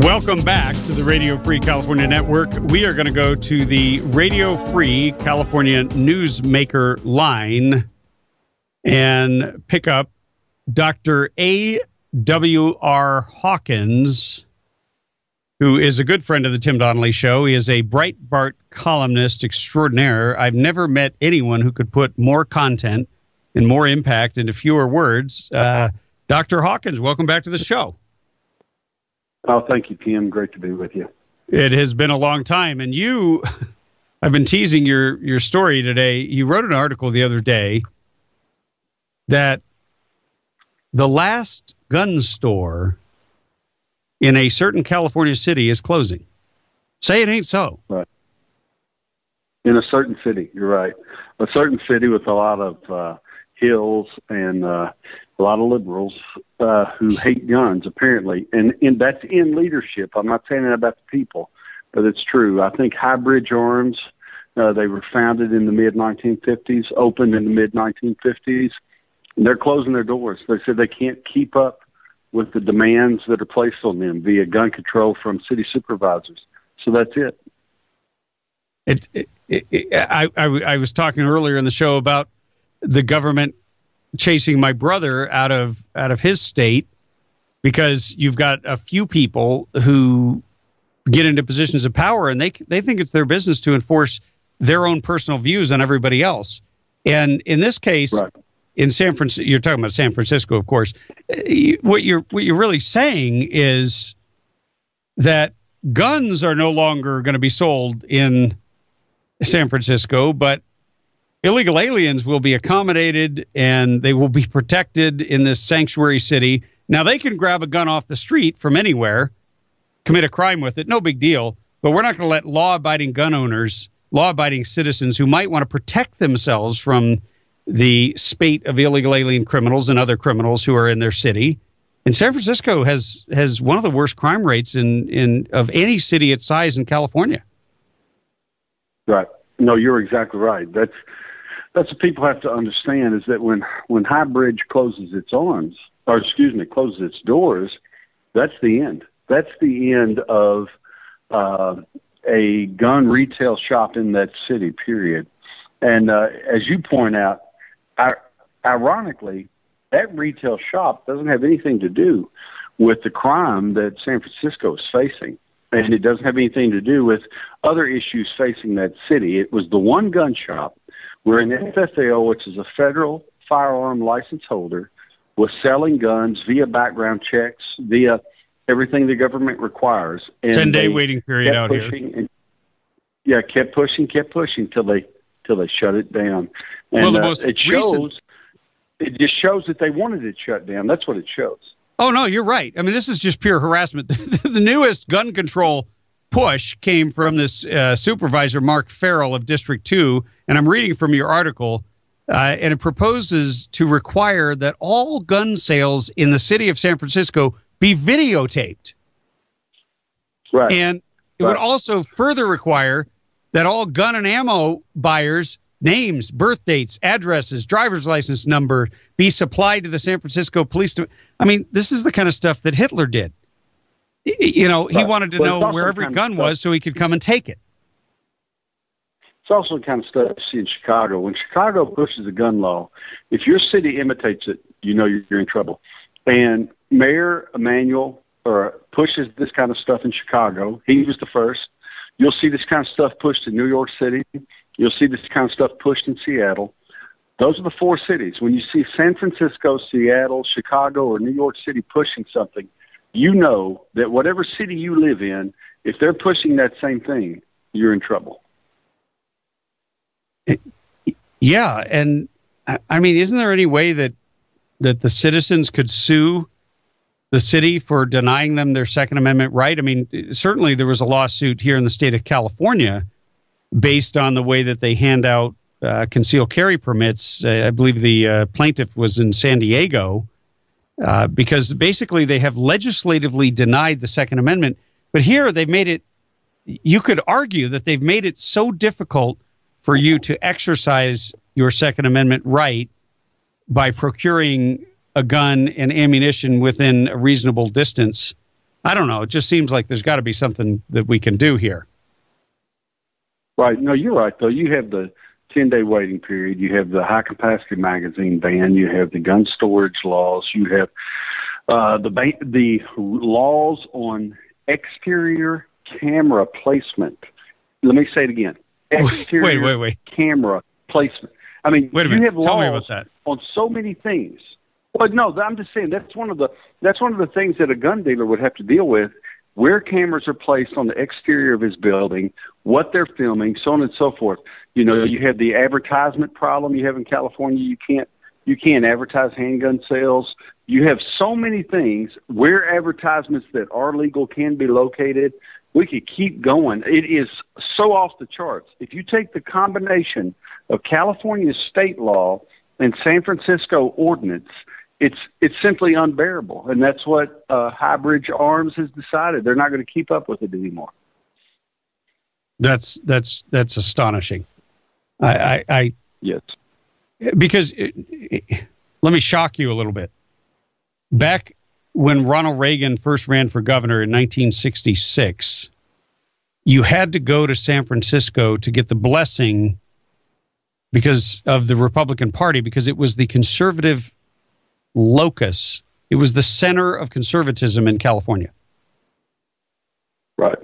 Welcome back to the Radio Free California Network. We are going to go to the Radio Free California Newsmaker line and pick up Dr. A.W.R. Hawkins, who is a good friend of the Tim Donnelly Show. He is a Breitbart columnist extraordinaire. I've never met anyone who could put more content and more impact into fewer words. Dr. Hawkins, welcome back to the show.
Oh, thank you, Tim. Great to be with you.
It has been a long time. And you, I've been teasing your story today. You wrote an article the other day that the last gun store in a certain California city is closing. Say it ain't so.
Right. In a certain city, you're right. A certain city with a lot of hills and a lot of liberals who hate guns, apparently. And that's in leadership. I'm not saying that about the people, but it's true. I think High Bridge Arms, they were founded in the mid-1950s, opened in the mid-1950s. And they're closing their doors. They said they can't keep up with the demands that are placed on them via gun control from city supervisors. So that's it.
I was talking earlier in the show about the government chasing my brother out of his state because you've got a few people who get into positions of power and they think it's their business to enforce their own personal views on everybody else. And in this case, right. In San Francisco, you're talking about San Francisco, of course. What you're really saying is that guns are no longer going to be sold in San Francisco, but illegal aliens will be accommodated and they will be protected in this sanctuary city. Now, they can grab a gun off the street from anywhere, commit a crime with it, no big deal, but we're not going to let law-abiding gun owners, law-abiding citizens who might want to protect themselves from the spate of illegal alien criminals and other criminals who are in their city. And San Francisco has one of the worst crime rates of any city its size in California.
Right. No, you're exactly right. That's what people have to understand is that when High Bridge closes its closes its doors, that's the end. That's the end of a gun retail shop in that city, period. And as you point out, ironically, that retail shop doesn't have anything to do with the crime that San Francisco is facing. And it doesn't have anything to do with other issues facing that city. It was the one gun shop where an FFL, which is a federal firearm license holder, was selling guns via background checks, via everything the government requires. And
10-day waiting period out here.
kept pushing till they shut it down. And
well, the most
it just shows that they wanted it shut down. That's what it shows.
Oh, no, you're right. I mean, this is just pure harassment. The newest gun control push came from this supervisor, Mark Farrell of District 2, and I'm reading from your article, and it proposes to require that all gun sales in the city of San Francisco be videotaped.
Right.
And it would also further require that all gun and ammo buyers' names, birth dates, addresses, driver's license number be supplied to the San Francisco Police. I mean, this is the kind of stuff that Hitler did. He wanted to know where every gun was so he could come and take it.
It's also the kind of stuff you see in Chicago. When Chicago pushes a gun law, if your city imitates it, you know you're in trouble. And Mayor Emanuel pushes this kind of stuff in Chicago. He was the first. You'll see this kind of stuff pushed in New York City. You'll see this kind of stuff pushed in Seattle. Those are the four cities. When you see San Francisco, Seattle, Chicago, or New York City pushing something, you know that whatever city you live in, if they're pushing that same thing, you're in trouble.
Yeah, and I mean, isn't there any way that the citizens could sue the city for denying them their Second Amendment right? I mean, certainly there was a lawsuit here in the state of California based on the way that they hand out concealed carry permits. I believe the plaintiff was in San Diego because basically they have legislatively denied the Second Amendment. But here they've made it, you could argue that they've made it so difficult for you to exercise your Second Amendment right by procuring a gun and ammunition within a reasonable distance. I don't know. It just seems like there's got to be something that we can do here.
Right. No, you're right, though. You have the 10-day waiting period. You have the high-capacity magazine ban. You have the gun storage laws. You have the laws on exterior camera placement. Let me say it again. Exterior
wait.
camera placement. I mean,
wait a minute.
You have
Tell
laws
me about that.
On so many things. Well, no, I'm just saying that's one of the things that a gun dealer would have to deal with. Where cameras are placed on the exterior of his building, what they're filming, so on and so forth. You know, you have the advertisement problem you have in California. You can't advertise handgun sales. You have so many things where advertisements that are legal can be located. We could keep going. It is so off the charts. If you take the combination of California state law and San Francisco ordinance, it's simply unbearable, and that's what Highbridge Arms has decided. They're not going to keep up with it anymore.
That's astonishing. I
yes,
because let me shock you a little bit. Back when Ronald Reagan first ran for governor in 1966, you had to go to San Francisco to get the blessing because of the Republican Party, because it was the conservative locus. It was the center of conservatism in California.
Right.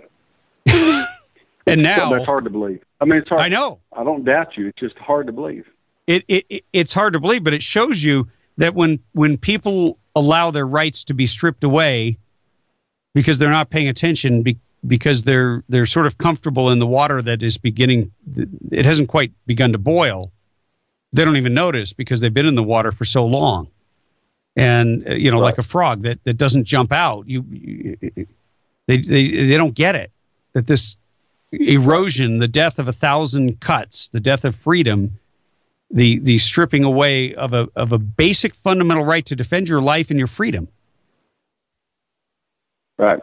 And now
that's hard to believe. I mean, it's hard.
I know.
I don't doubt you. It's just hard to believe.
It's hard to believe, but it shows you that when people allow their rights to be stripped away because they're not paying attention, because they're sort of comfortable in the water that is beginning, it hasn't quite begun to boil. They don't even notice because they've been in the water for so long. And, you know, right. Like a frog that doesn't jump out, they don't get it, that this erosion, the death of 1,000 cuts, the death of freedom, the stripping away of a basic fundamental right to defend your life and your freedom.
Right.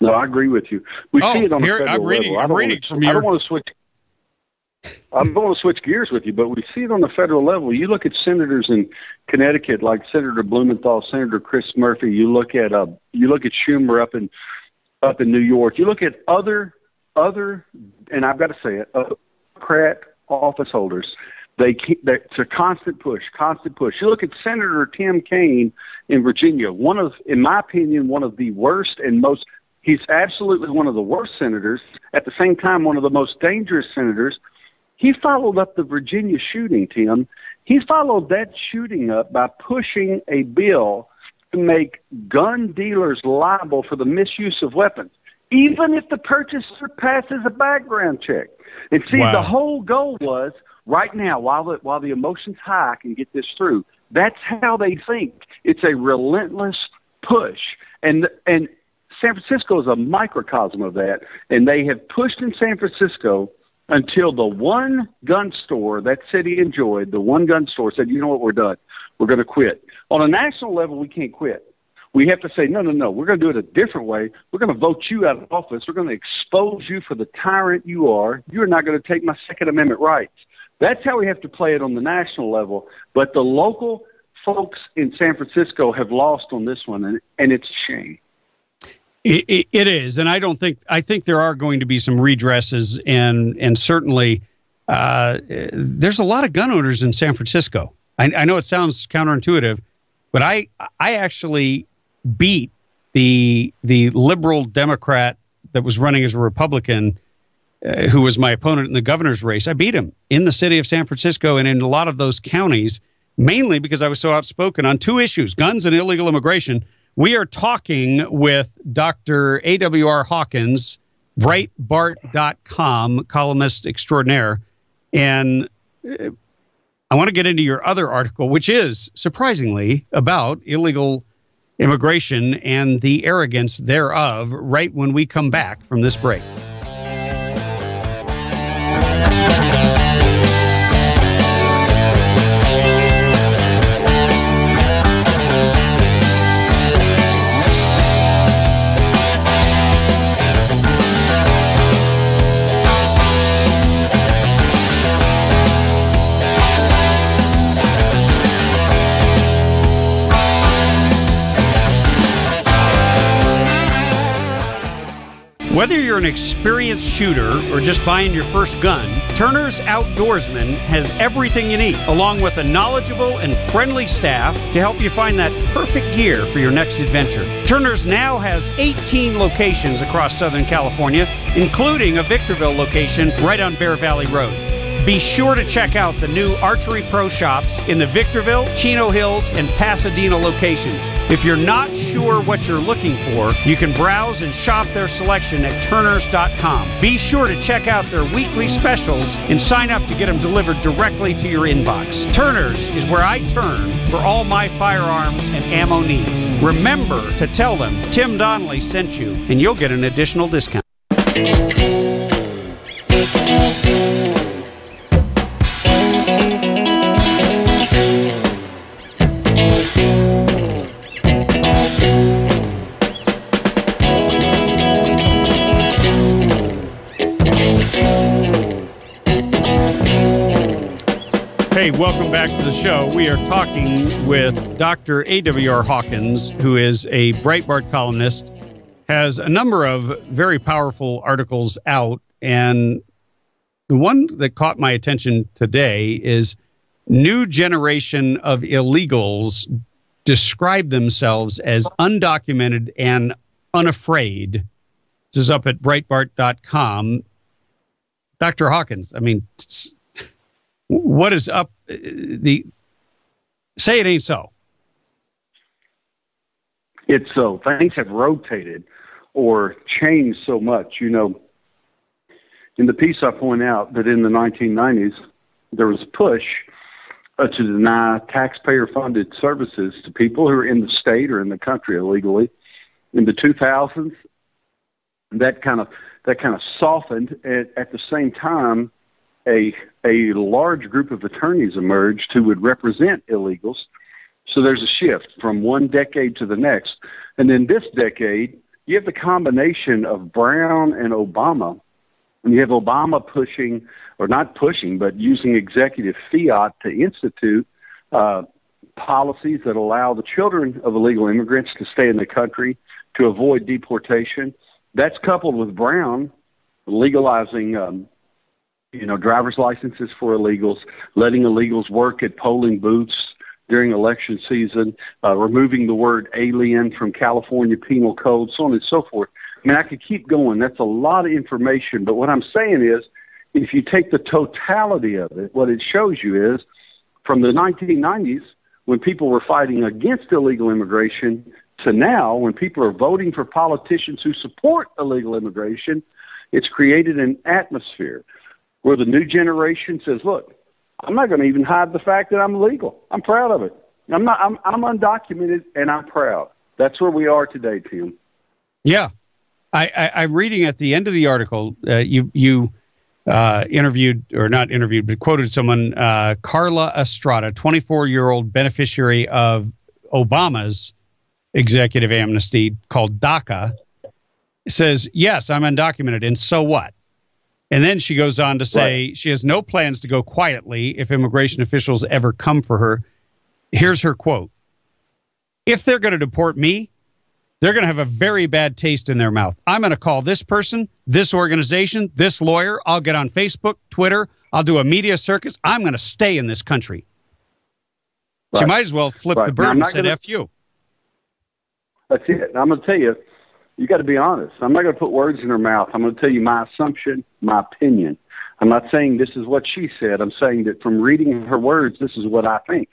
No, I agree with you. We see it on the federal level.
I'm reading from your...
I don't want to switch gears with you, but we see it on the federal level. You look at senators in Connecticut, like Senator Blumenthal, Senator Chris Murphy. You look at Schumer up in New York. You look at other, and I've got to say it, Democrat office holders. It's a constant push. You look at Senator Tim Kaine in Virginia. In my opinion, one of the worst and most. He's absolutely one of the worst senators. At the same time, one of the most dangerous senators. He followed up the Virginia shooting, Tim. He followed that shooting up by pushing a bill to make gun dealers liable for the misuse of weapons. even if the purchaser passes a background check. And see,
Wow.
the whole goal was right now, while the emotion's high, I can get this through. That's how they think. It's a relentless push. And San Francisco is a microcosm of that. And they have pushed in San Francisco until the one gun store that city enjoyed, the one gun store said, you know what, we're done. We're going to quit. On a national level, we can't quit. We have to say, no, we're going to do it a different way. We're going to vote you out of office. We're going to expose you for the tyrant you are. You're not going to take my Second Amendment rights. That's how we have to play it on the national level. But the local folks in San Francisco have lost on this one, and it's a shame.
It is, and I think there are going to be some redresses, and certainly there's a lot of gun owners in San Francisco. I know it sounds counterintuitive, but I actually beat the liberal Democrat that was running as a Republican, who was my opponent in the governor's race. I beat him in the city of San Francisco and in a lot of those counties, mainly because I was so outspoken on two issues, guns and illegal immigration. We are talking with Dr. A.W.R. Hawkins, Breitbart.com, columnist extraordinaire. And I want to get into your other article, which is, surprisingly, about illegal immigration and the arrogance thereof, right when we come back from this break. Whether you're an experienced shooter or just buying your first gun, Turner's Outdoorsman has everything you need, along with a knowledgeable and friendly staff to help you find that perfect gear for your next adventure. Turner's now has 18 locations across Southern California, including a Victorville location right on Bear Valley Road. Be sure to check out the new Archery Pro shops in the Victorville, Chino Hills, and Pasadena locations. If you're not sure what you're looking for, you can browse and shop their selection at Turners.com. Be sure to check out their weekly specials and sign up to get them delivered directly to your inbox. Turners is where I turn for all my firearms and ammo needs. Remember to tell them Tim Donnelly sent you, and you'll get an additional discount. Hey, welcome back to the show. We are talking with Dr. A.W.R. Hawkins, who is a Breitbart columnist, has a number of very powerful articles out, and the one that caught my attention today is new generation of illegals describe themselves as undocumented and unafraid. This is up at Breitbart.com. Dr. Hawkins, I mean, what is up? Say it ain't so.
It's so. Things have rotated or changed so much. You know, in the piece I point out that in the 1990s, there was a push to deny taxpayer-funded services to people who are in the state or in the country illegally. In the 2000s, that kind of softened. At the same time, a large group of attorneys emerged who would represent illegals. So there's a shift from one decade to the next. And then this decade, you have the combination of Brown and Obama. And you have Obama pushing, or not pushing, but using executive fiat to institute policies that allow the children of illegal immigrants to stay in the country to avoid deportation. That's coupled with Brown legalizing driver's licenses for illegals, letting illegals work at polling booths during election season, removing the word alien from California penal code, so on and so forth. I mean, I could keep going. That's a lot of information. But what I'm saying is, if you take the totality of it, what it shows you is from the 1990s, when people were fighting against illegal immigration, So now, when people are voting for politicians who support illegal immigration, it's created an atmosphere where the new generation says, look, I'm not going to even hide the fact that I'm illegal. I'm proud of it. I'm undocumented, and I'm proud. That's where we are today, Tim.
Yeah. I'm reading at the end of the article, you interviewed, or not interviewed, but quoted someone, Carla Estrada, 24-year-old beneficiary of Obama's executive amnesty called DACA, says, yes, I'm undocumented, and so what? And then she goes on to say she has no plans to go quietly if immigration officials ever come for her. Here's her quote. If they're going to deport me, they're going to have a very bad taste in their mouth. I'm going to call this person, this organization, this lawyer. I'll get on Facebook, Twitter. I'll do a media circus. I'm going to stay in this country. She might as well flip the bird and said, F you.
That's it. I'm going to tell you, you got to be honest. I'm not going to put words in her mouth. I'm going to tell you my assumption, my opinion. I'm not saying this is what she said. I'm saying that from reading her words, this is what I think.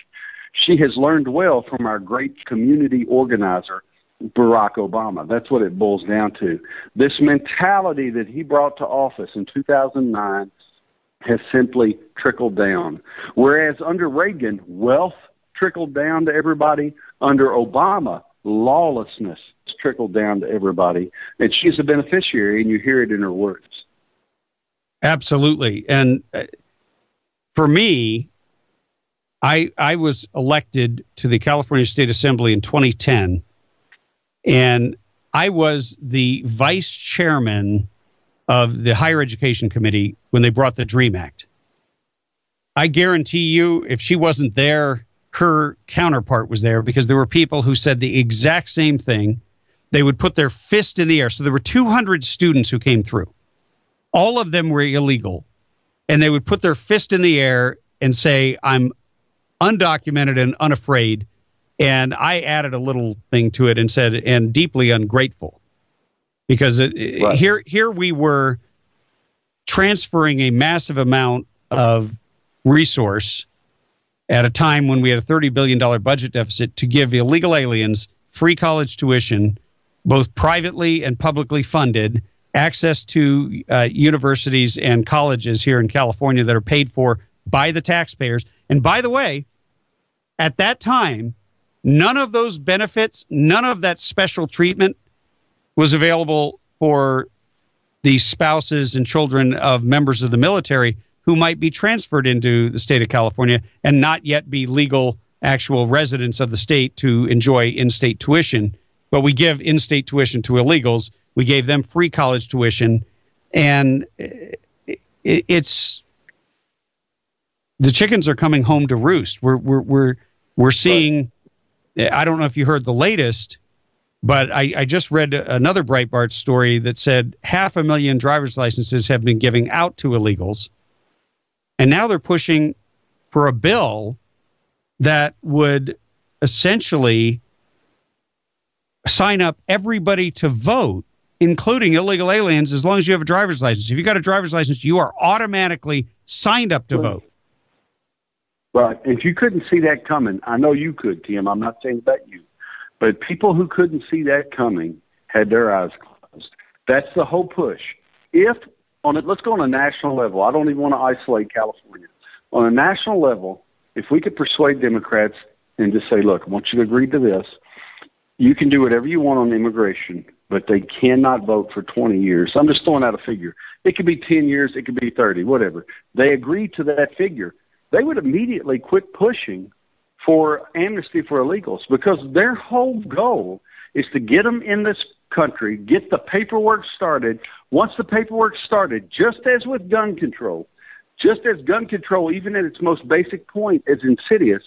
She has learned well from our great community organizer, Barack Obama. That's what it boils down to. This mentality that he brought to office in 2009 has simply trickled down. Whereas under Reagan, wealth trickled down to everybody. Under Obama, lawlessness trickled down to everybody. And she's a beneficiary, and you hear it in her words.
Absolutely. And for me, I was elected to the California State Assembly in 2010, and I was the vice chairman of the Higher Education Committee when they brought the DREAM Act. I guarantee you, if she wasn't there, her counterpart was there, because there were people who said the exact same thing. They would put their fist in the air. So there were 200 students who came through. All of them were illegal. And they would put their fist in the air and say, I'm undocumented and unafraid. And I added a little thing to it and said, and deeply ungrateful. Because here we were transferring a massive amount of resource at a time when we had a $30 billion budget deficit to give illegal aliens free college tuition, both privately and publicly funded, access to universities and colleges here in California that are paid for by the taxpayers. And by the way, at that time, none of those benefits, none of that special treatment was available for the spouses and children of members of the military who might be transferred into the state of California and not yet be legal, actual residents of the state to enjoy in-state tuition. But we give in-state tuition to illegals. We gave them free college tuition. And it's the chickens are coming home to roost. We're seeing, I don't know if you heard the latest, but I just read another Breitbart story that said 500,000 driver's licenses have been given out to illegals. And now they're pushing for a bill that would essentially sign up everybody to vote, including illegal aliens, as long as you have a driver's license. If you got a driver's license, you are automatically signed up to vote.
Right. If you couldn't see that coming, I know you could, Tim. I'm not saying about you. But people who couldn't see that coming had their eyes closed. That's the whole push. Let's go on a national level. I don't even want to isolate California. On a national level, if we could persuade Democrats and just say, look, I want you to agree to this. You can do whatever you want on immigration, but they cannot vote for 20 years. I'm just throwing out a figure. It could be 10 years. It could be 30, whatever. They agree to that figure. They would immediately quit pushing for amnesty for illegals, because their whole goal is to get them in this country, get the paperwork started. Once the paperwork started, just as with gun control, just as gun control, even at its most basic point, is insidious,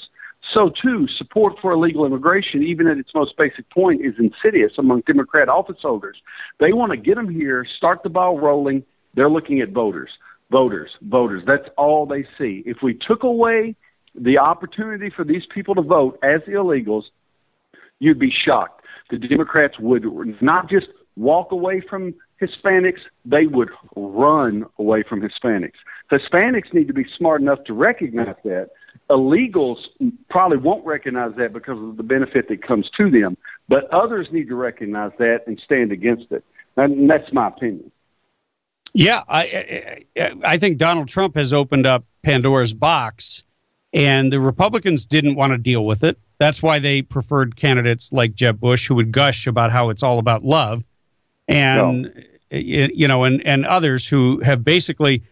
so too support for illegal immigration, even at its most basic point, is insidious among Democrat office holders. They want to get them here, start the ball rolling. They're looking at voters. That's all they see. If we took away the opportunity for these people to vote as illegals, you'd be shocked. The Democrats would not just walk away from Hispanics, they would run away from Hispanics. Hispanics need to be smart enough to recognize that. Illegals probably won't recognize that because of the benefit that comes to them. But others need to recognize that and stand against it. And that's my opinion.
Yeah, I think Donald Trump has opened up Pandora's box, and the Republicans didn't want to deal with it. That's why they preferred candidates like Jeb Bush, who would gush about how it's all about love, and and others who have basically,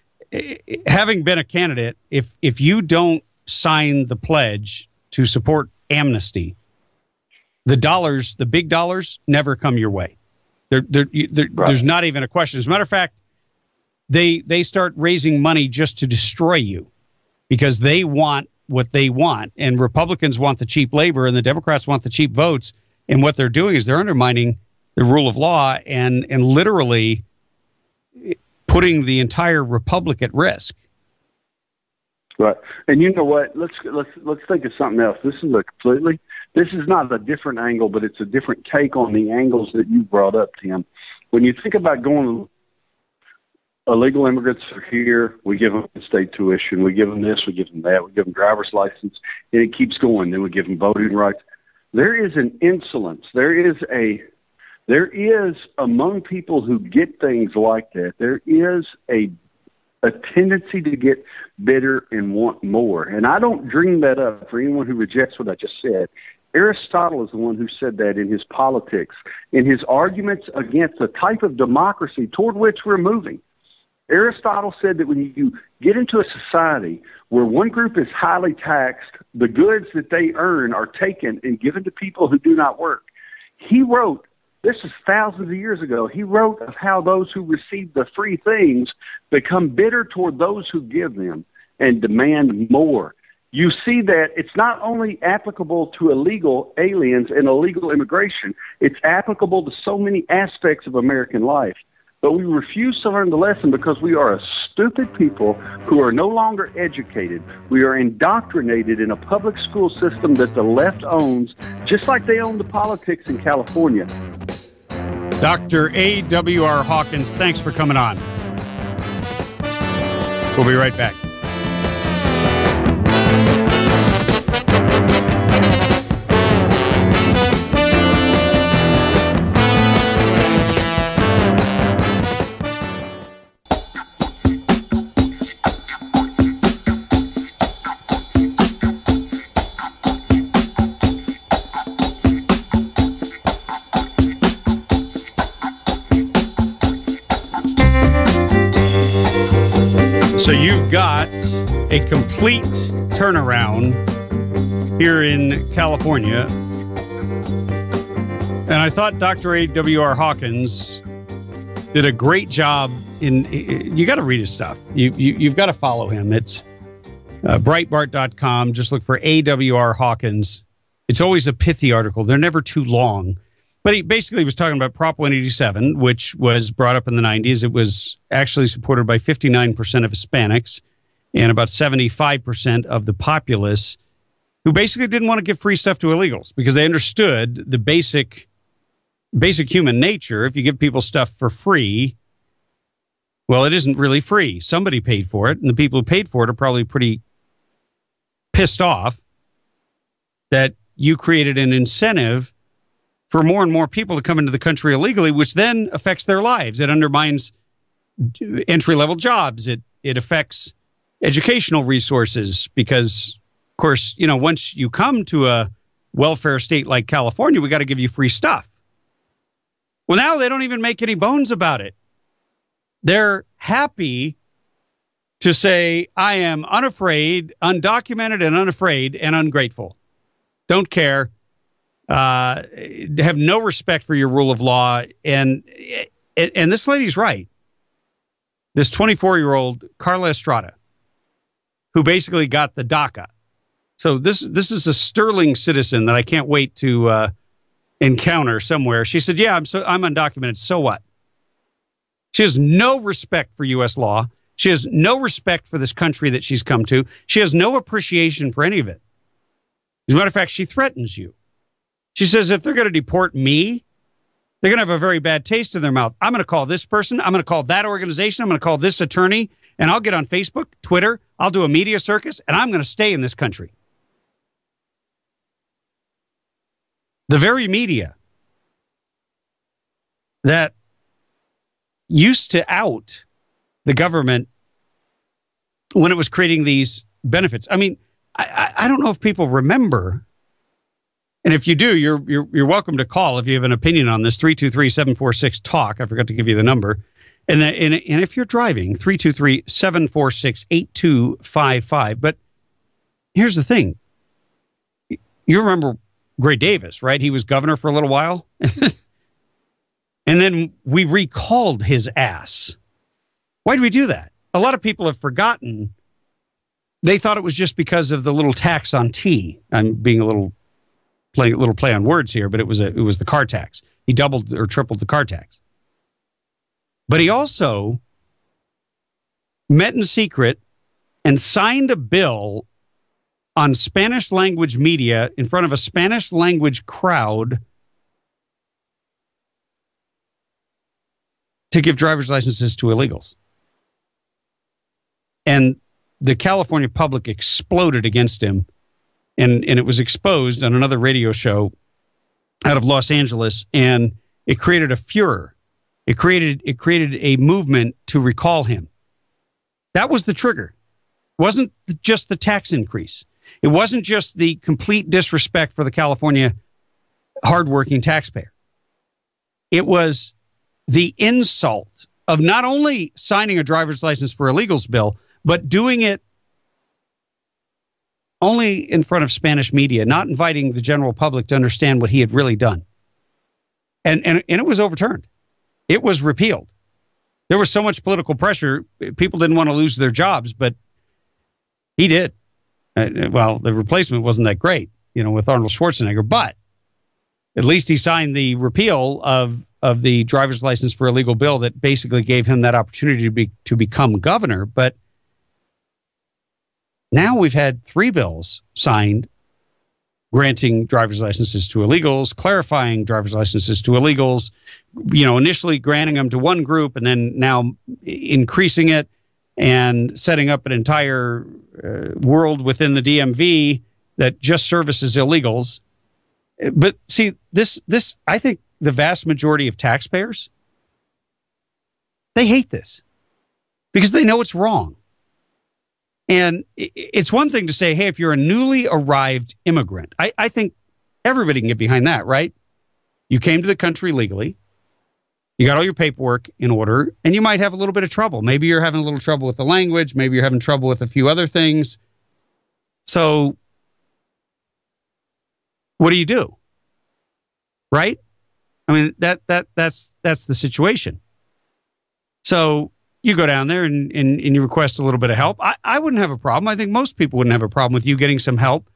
having been a candidate, if you don't sign the pledge to support amnesty, the big dollars never come your way. There's not even a question. As a matter of fact, they start raising money just to destroy you because they want what they want. And Republicans want the cheap labor and the Democrats want the cheap votes. And what they're doing is they're undermining the rule of law and literally putting the entire republic at risk.
Right. And you know what? Let's think of something else. This is not a different angle, but it's a different take on the angles that you brought up, Tim. When you think about going, illegal immigrants are here, we give them state tuition, we give them this, we give them that, we give them driver's license, and it keeps going. Then we give them voting rights. There is an insolence. There is among people who get things like that, there is a tendency to get bitter and want more. And I don't dream that up for anyone who rejects what I just said. Aristotle is the one who said that in his Politics, in his arguments against the type of democracy toward which we're moving. Aristotle said that when you get into a society where one group is highly taxed, the goods that they earn are taken and given to people who do not work. He wrote, this is thousands of years ago, he wrote of how those who receive the free things become bitter toward those who give them and demand more. You see that it's not only applicable to illegal aliens and illegal immigration, it's applicable to so many aspects of American life. But we refuse to learn the lesson because we are a stupid people who are no longer educated. We are indoctrinated in a public school system that the left owns, just like they own the politics in California.
Dr. A.W.R. Hawkins, thanks for coming on. We'll be right back. So you've got a complete turnaround here in California. And I thought Dr. A.W.R. Hawkins did a great job you got to read his stuff. You've got to follow him. It's Breitbart.com. Just look for A.W.R. Hawkins. It's always a pithy article. They're never too long. But he basically was talking about Prop 187, which was brought up in the 90s. It was actually supported by 59% of Hispanics and about 75% of the populace who basically didn't want to give free stuff to illegals because they understood the basic human nature. If you give people stuff for free, well, it isn't really free. Somebody paid for it, and the people who paid for it are probably pretty pissed off that you created an incentive for more and more people to come into the country illegally, which then affects their lives. It undermines entry-level jobs. It affects educational resources because, of course, once you come to a welfare state like California, we got to give you free stuff. Well, now they don't even make any bones about it. They're happy to say, I am unafraid, undocumented and unafraid and ungrateful. Don't care. Have no respect for your rule of law. And this lady's right. This 24-year-old Carla Estrada, who basically got the DACA. So this is a sterling citizen that I can't wait to encounter somewhere. She said, yeah, I'm undocumented. So what? She has no respect for U.S. law. She has no respect for this country that she's come to. She has no appreciation for any of it. As a matter of fact, she threatens you. She says, if they're going to deport me, they're going to have a very bad taste in their mouth. I'm going to call this person. I'm going to call that organization. I'm going to call this attorney. And I'll get on Facebook, Twitter. I'll do a media circus. And I'm going to stay in this country. The very media that used to out the government when it was creating these benefits. I mean, I don't know if people remember, and if you do, you're welcome to call if you have an opinion on this. 323-746-TALK. I forgot to give you the number. And if you're driving, 323-746-8255. But here's the thing. You remember Gray Davis, right? He was governor for a little while. And then we recalled his ass. Why did we do that? A lot of people have forgotten. They thought it was just because of the little tax on tea. I'm being playing a little play on words here, but it was the car tax. He doubled or tripled the car tax. But he also met in secret and signed a bill on Spanish language media in front of a Spanish language crowd to give driver's licenses to illegals. And the California public exploded against him, and it was exposed on another radio show out of Los Angeles, and it created a furor. It created a movement to recall him. That was the trigger. It wasn't just the tax increase. It wasn't just the complete disrespect for the California hardworking taxpayer. It was the insult of not only signing a driver's license for illegals bill, but doing it only in front of Spanish media, not inviting the general public to understand what he had really done. And it was overturned. It was repealed. There was so much political pressure, people didn't want to lose their jobs, but he did. Well, the replacement wasn't that great, with Arnold Schwarzenegger, but at least he signed the repeal of the driver's license for illegal bill that basically gave him that opportunity to become governor. But now we've had 3 bills signed granting driver's licenses to illegals, clarifying driver's licenses to illegals, initially granting them to one group and then now increasing it and setting up an entire world within the DMV that just services illegals. But see, this I think the vast majority of taxpayers, they hate this because they know it's wrong. And it's one thing to say, hey, if you're a newly arrived immigrant, I think everybody can get behind that, right? You came to the country legally, you got all your paperwork in order, and you might have a little bit of trouble. Maybe you're having a little trouble with the language. Maybe you're having trouble with a few other things. So what do you do? Right? I mean, that's the situation. So you go down there and you request a little bit of help. I wouldn't have a problem. I think most people wouldn't have a problem with you getting some help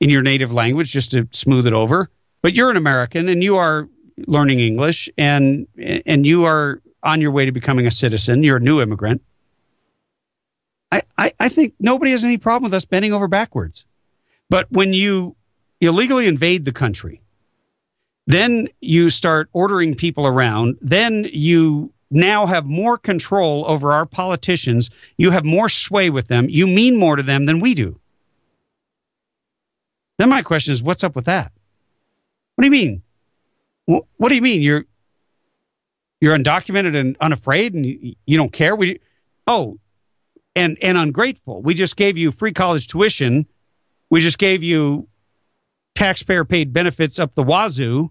in your native language just to smooth it over. But you're an American and you are learning English and you are on your way to becoming a citizen. You're a new immigrant. I think nobody has any problem with us bending over backwards. But when you illegally invade the country, then you start ordering people around, then you now have more control over our politicians. You have more sway with them. You mean more to them than we do. Then my question is, what's up with that? What do you mean? What do you mean? You're undocumented and unafraid and you don't care? And ungrateful. We just gave you free college tuition. We just gave you taxpayer paid benefits up the wazoo.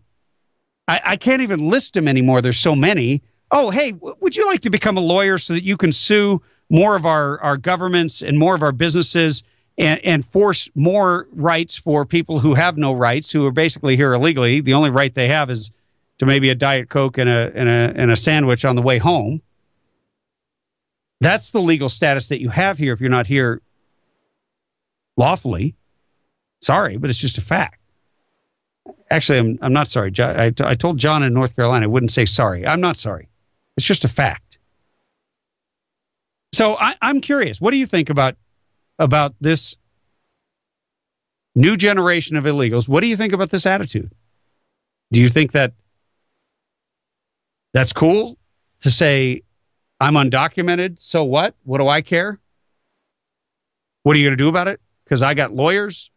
I can't even list them anymore. There's so many. Oh, hey, would you like to become a lawyer so that you can sue more of our governments and more of our businesses and force more rights for people who have no rights, who are basically here illegally? The only right they have is to maybe a Diet Coke and a sandwich on the way home. That's the legal status that you have here if you're not here lawfully. Sorry, but it's just a fact. Actually, I'm not sorry. I told John in North Carolina I wouldn't say sorry. I'm not sorry. It's just a fact. So I'm curious. What do you think about this new generation of illegals? What do you think about this attitude? Do you think that that's cool to say, I'm undocumented, so what? What do I care? What are you going to do about it? Because I got lawyers.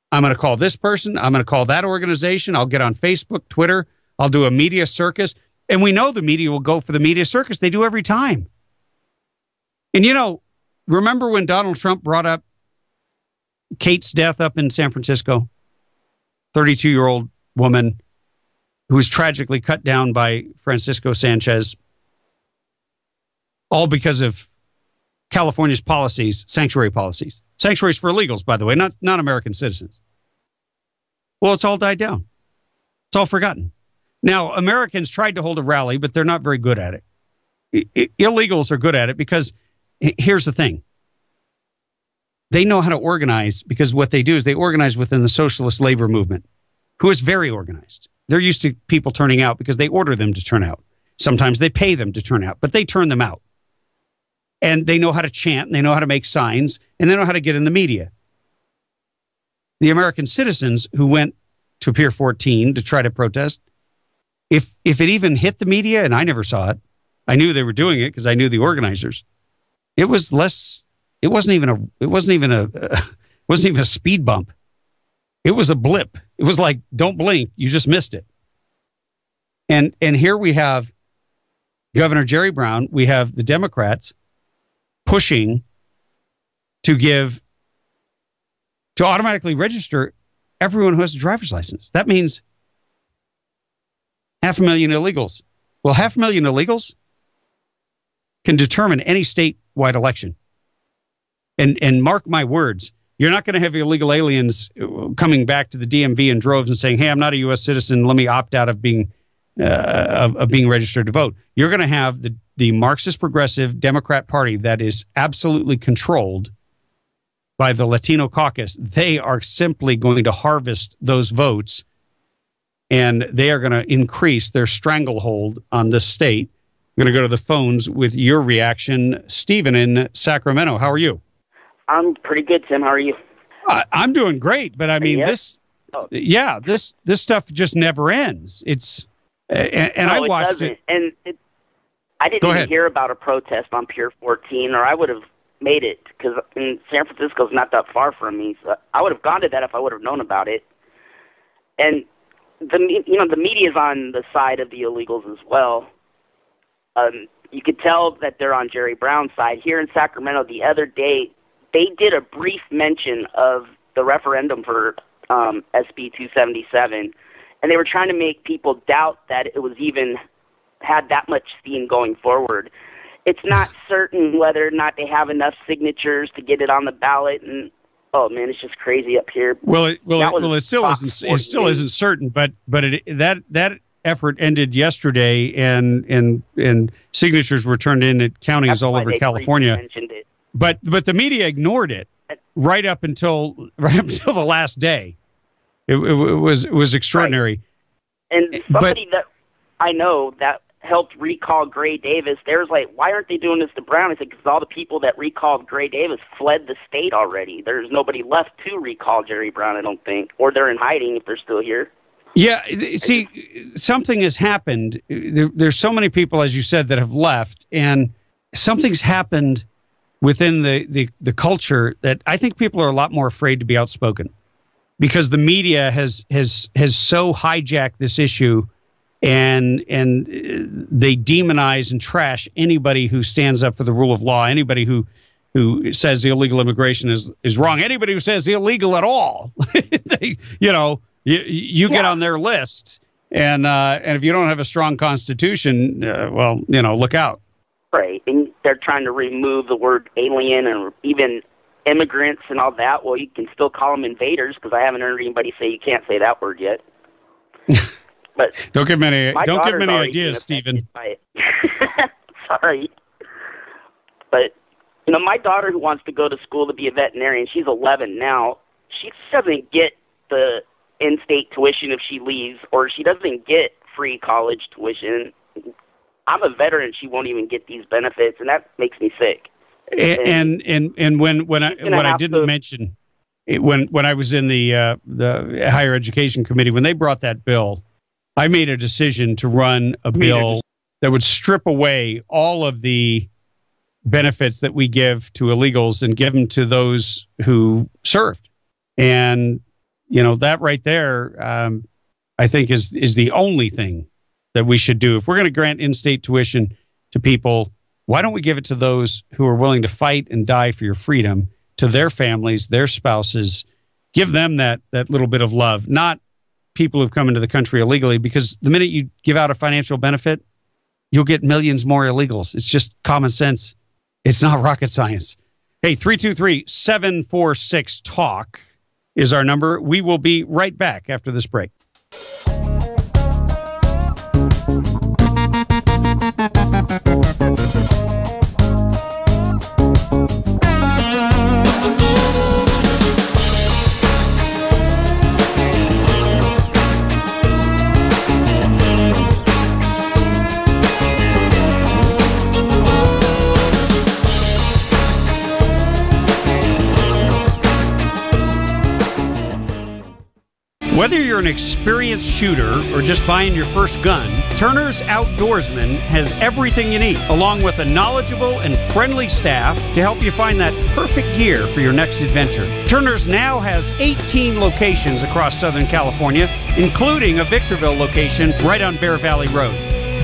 I'm going to call this person. I'm going to call that organization. I'll get on Facebook, Twitter. I'll do a media circus. And we know the media will go for the media circus. They do every time. And, remember when Donald Trump brought up Kate's death up in San Francisco? 32-year-old woman who was tragically cut down by Francisco Sanchez, all because of California's policies, sanctuary policies. Sanctuaries for illegals, by the way, not American citizens. Well, it's all died down. It's all forgotten. Now, Americans tried to hold a rally, but they're not very good at it. Illegals are good at it because here's the thing. They know how to organize because what they do is they organize within the socialist labor movement, who is very organized. They're used to people turning out because they order them to turn out. Sometimes they pay them to turn out, but they turn them out. And they know how to chant, and they know how to make signs, and they know how to get in the media. The American citizens who went to Pier 14 to try to protest, if it even hit the media, and I never saw it, I knew they were doing it because I knew the organizers. It was less. It wasn't even a speed bump. It was a blip. It was like, don't blink, you just missed it. And here we have Governor Jerry Brown. We have the Democrats pushing to automatically register everyone who has a driver's license. That means 500,000 illegals. Well, 500,000 illegals can determine any statewide election. And mark my words, you're not going to have illegal aliens coming back to the DMV in droves and saying, hey, I'm not a U.S. citizen, let me opt out of being registered to vote. You're going to have the Marxist Progressive Democrat Party that is absolutely controlled by the Latino caucus. They are simply going to harvest those votes, and they are going to increase their stranglehold on the state. I'm going to go to the phones with your reaction. Stephen in Sacramento, how are you?
I'm pretty good, Tim. How are you?
I'm doing great, but I mean,
yes.
this stuff just never ends. It's and I watched it.
And I didn't even hear about a protest on Pier 14, or I would have made it, because San Francisco's not that far from me. So I would have gone to that if I would have known about it. And the media's on the side of the illegals as well. You could tell that they're on Jerry Brown's side. Here in Sacramento the other day, they did a brief mention of the referendum for SB 277, and they were trying to make people doubt that it was even had that much steam going forward. It's not certain whether or not they have enough signatures to get it on the ballot, and oh man, it's just crazy up here.
It still isn't certain, but that effort ended yesterday, and signatures were turned in at counties all over California. But the media ignored it right up until the last day. It was extraordinary.
Right. And somebody that I know that helped recall Gray Davis, there was like, why aren't they doing this to Brown? It's like, because all the people that recalled Gray Davis fled the state already. There's nobody left to recall Jerry Brown, I don't think, or they're in hiding if they're still here.
Yeah, see, something has happened. There's so many people, as you said, that have left, and something's happened within the culture that I think people are a lot more afraid to be outspoken, because the media has so hijacked this issue, and they demonize and trash anybody who stands up for the rule of law, anybody who says the illegal immigration is wrong, anybody who says illegal at all. You get on their list, and if you don't have a strong constitution, look out.
Right, and they're trying to remove the word alien and even immigrants and all that. Well, you can still call them invaders, because I haven't heard anybody say you can't say that word yet. But
don't give me any ideas, Stephen.
Sorry, but my daughter, who wants to go to school to be a veterinarian, she's 11 now. She doesn't get the in-state tuition if she leaves, or she doesn't get free college tuition. I'm a veteran; she won't even get these benefits, and that makes me sick.
And when I didn't mention when I was in the higher education committee, when they brought that bill, I made a decision to run a bill that would strip away all of the benefits that we give to illegals and give them to those who served. And that right there, I think is the only thing that we should do. If we're going to grant in-state tuition to people, why don't we give it to those who are willing to fight and die for your freedom, to their families, their spouses? Give them that little bit of love, not people who've come into the country illegally, because the minute you give out a financial benefit, you'll get millions more illegals. It's just common sense. It's not rocket science. Hey, 323-746-TALK is our number. We will be right back after this break. Whether you're an experienced shooter or just buying your first gun, Turner's Outdoorsman has everything you need, along with a knowledgeable and friendly staff to help you find that perfect gear for your next adventure. Turner's now has 18 locations across Southern California, including a Victorville location right on Bear Valley Road.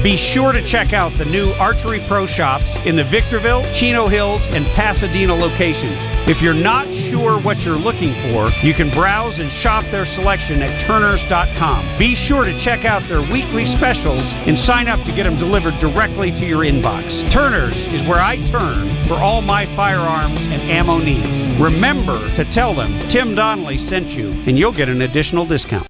Be sure to check out the new Archery Pro shops in the Victorville, Chino Hills, and Pasadena locations. If you're not sure what you're looking for, you can browse and shop their selection at turners.com. Be sure to check out their weekly specials and sign up to get them delivered directly to your inbox. Turner's is where I turn for all my firearms and ammo needs. Remember to tell them Tim Donnelly sent you, and you'll get an additional discount.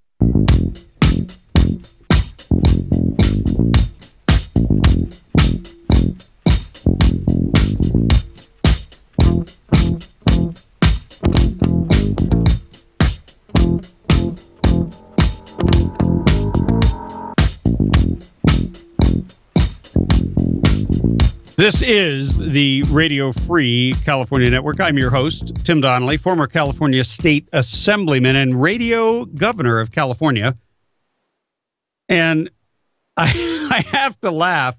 This is the Radio Free California Network. I'm your host, Tim Donnelly, former California State Assemblyman and radio governor of California. And I have to laugh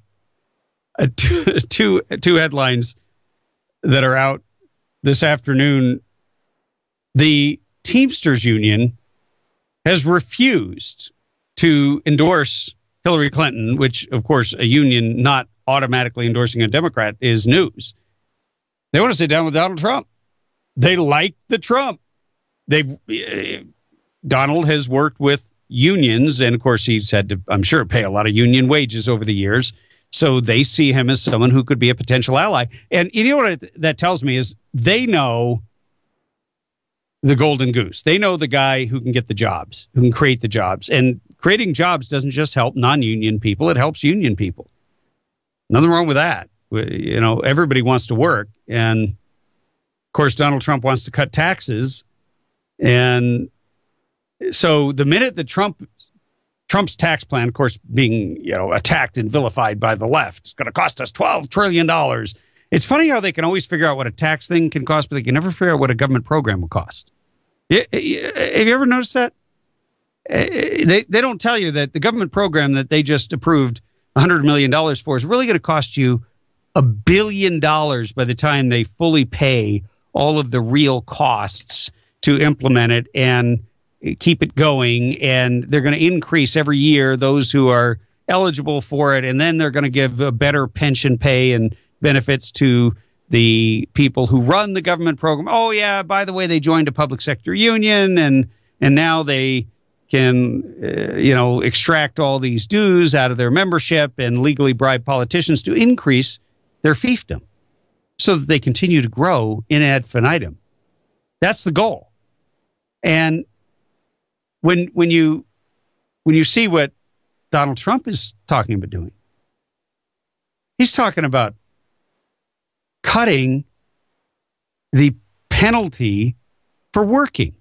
at two headlines that are out this afternoon. The Teamsters Union has refused to endorse Hillary Clinton, which, of course, a union not automatically endorsing a Democrat is news. They want to sit down with Donald Trump. They like the Trump. Donald has worked with unions, and of course he's had to, I'm sure, pay a lot of union wages over the years. So they see him as someone who could be a potential ally. And you know what that tells me is they know the golden goose. They know the guy who can get the jobs, who can create the jobs. And creating jobs doesn't just help non-union people, it helps union people. Nothing wrong with that. You know, everybody wants to work. And, of course, Donald Trump wants to cut taxes. And so the minute that Trump's tax plan, of course, being, attacked and vilified by the left, it's going to cost us $12 trillion. It's funny how they can always figure out what a tax thing can cost, but they can never figure out what a government program will cost. Have you ever noticed that? They don't tell you that the government program that they just approved $100 million for is really going to cost you $1 billion by the time they fully pay all of the real costs to implement it and keep it going. And they're going to increase every year those who are eligible for it. And then they're going to give a better pension pay and benefits to the people who run the government program. Oh, yeah, by the way, they joined a public sector union and now they can, extract all these dues out of their membership and legally bribe politicians to increase their fiefdom so that they continue to grow in ad infinitum. That's the goal. And when you see what Donald Trump is talking about doing, he's talking about cutting the penalty for working.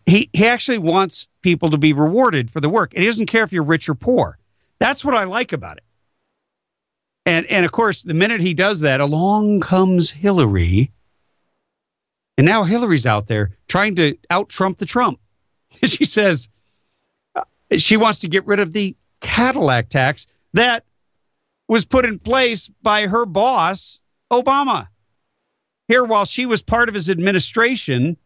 He actually wants people to be rewarded for the work. And he doesn't care if you're rich or poor. That's what I like about it. And of course, the minute he does that, along comes Hillary. And now Hillary's out there trying to out-Trump the Trump. She says she wants to get rid of the Cadillac tax that was put in place by her boss, Obama. Here, while she was part of his administration,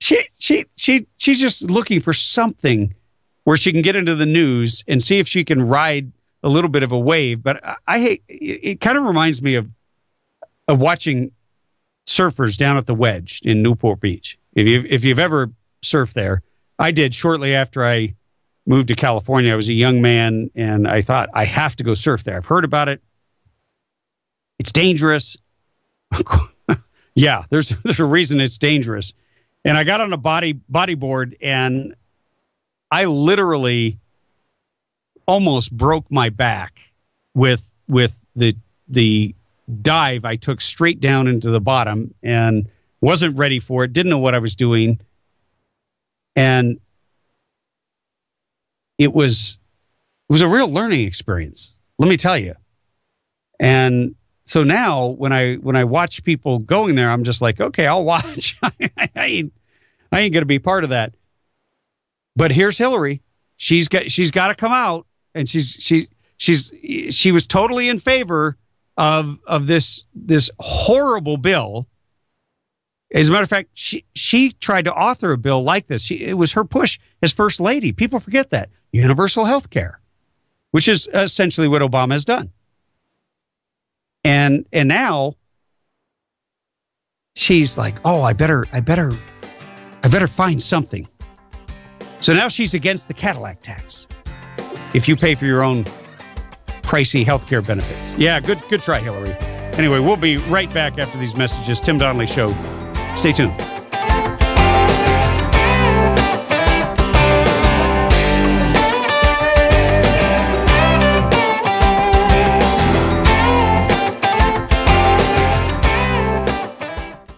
she's just looking for something where she can get into the news and see if she can ride a little bit of a wave. But I hate it. Kind of reminds me of watching surfers down at the Wedge in Newport Beach. If you've ever surfed there, I did shortly after I moved to California. I was a young man, and I thought, I have to go surf there. I've heard about it. It's dangerous. Yeah, there's a reason it's dangerous. And I got on a bodyboard, and I literally almost broke my back with the dive. I took straight down into the bottom and wasn't ready for it. Didn't know what I was doing. And it was a real learning experience, let me tell you. And so now when I watch people going there, I'm just like, okay, I'll watch. I ain't going to be part of that. But here's Hillary. She's got to come out, and she was totally in favor of this horrible bill. As a matter of fact, she tried to author a bill like this. It was her push as first lady. People forget that. Universal health care, which is essentially what Obama has done. And now she's like, oh, I better find something. So now she's against the Cadillac tax if you pay for your own pricey healthcare benefits. Yeah, good try, Hillary. Anyway, we'll be right back after these messages. Tim Donnelly Show. Stay tuned.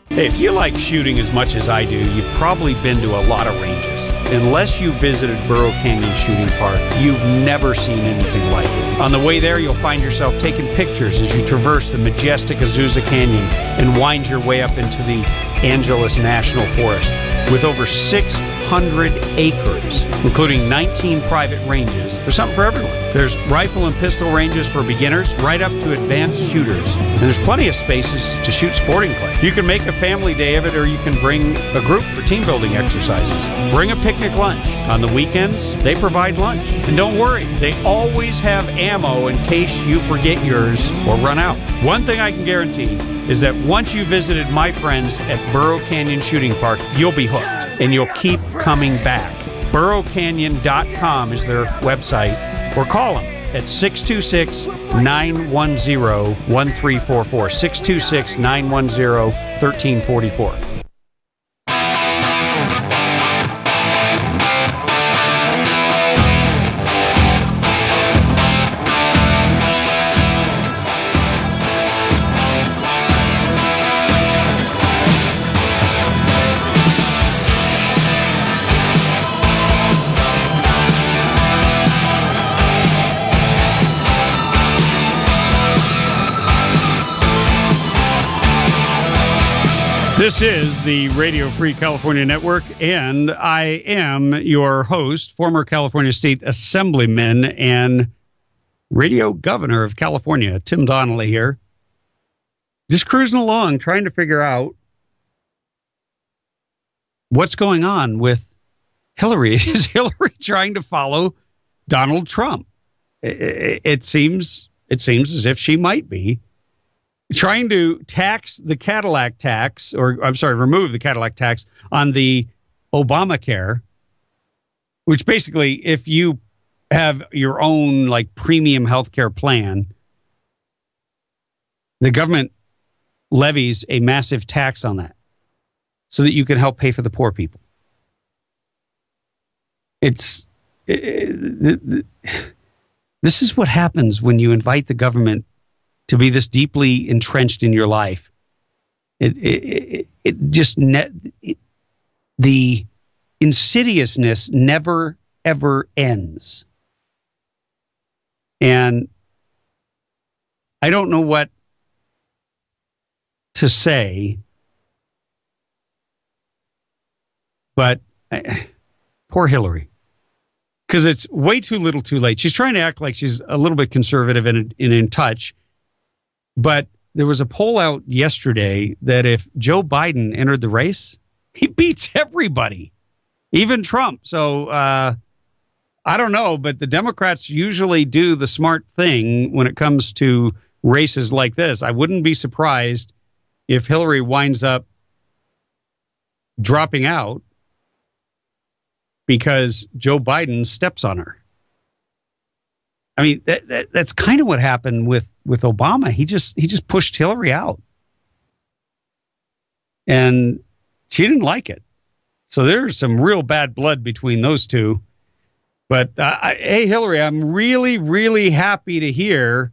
Hey, if you like shooting as much as I do, you've probably been to a lot of ranges. Unless you visited Burro Canyon Shooting Park, you've never seen anything like it. On the way there, you'll find yourself taking pictures as you traverse the majestic Azusa Canyon and wind your way up into the Angeles National Forest. With over 600 acres, including 19 private ranges, there's something for everyone. There's rifle and pistol ranges for beginners, right up to advanced shooters. And there's plenty of spaces to shoot sporting clay. You can make a family day of it, or you can bring a group for team building exercises. Bring a picnic lunch. On the weekends, they provide lunch. And don't worry, they always have ammo in case you forget yours or run out. One thing I can guarantee is that once you visited my friends at Burro Canyon Shooting Park, you'll be hooked and you'll keep coming back. BurroCanyon.com is their website, or call them at 626-910-1344, 626-910-1344. This is the Radio Free California Network, and I am your host, former California State Assemblyman and Radio Governor of California, Tim Donnelly here. Just cruising along, trying to figure out what's going on with Hillary. Is Hillary trying to follow Donald Trump? It seems as if she might be. Trying to tax the Cadillac tax, or I'm sorry, remove the Cadillac tax on the Obamacare, which basically, if you have your own like premium healthcare plan, the government levies a massive tax on that so that you can help pay for the poor people. This is what happens when you invite the government to be this deeply entrenched in your life. The insidiousness never, ever ends. And I don't know what to say, but poor Hillary. Because it's way too little too late. She's trying to act like she's a little bit conservative and in touch. But there was a poll out yesterday that if Joe Biden entered the race, he beats everybody, even Trump. So I I don't know, but the Democrats usually do the smart thing when it comes to races like this. I wouldn't be surprised if Hillary winds up dropping out because Joe Biden steps on her. I mean, that's kind of what happened with Obama. He just pushed Hillary out. And she didn't like it. So there's some real bad blood between those two. But hey, Hillary, I'm really, really happy to hear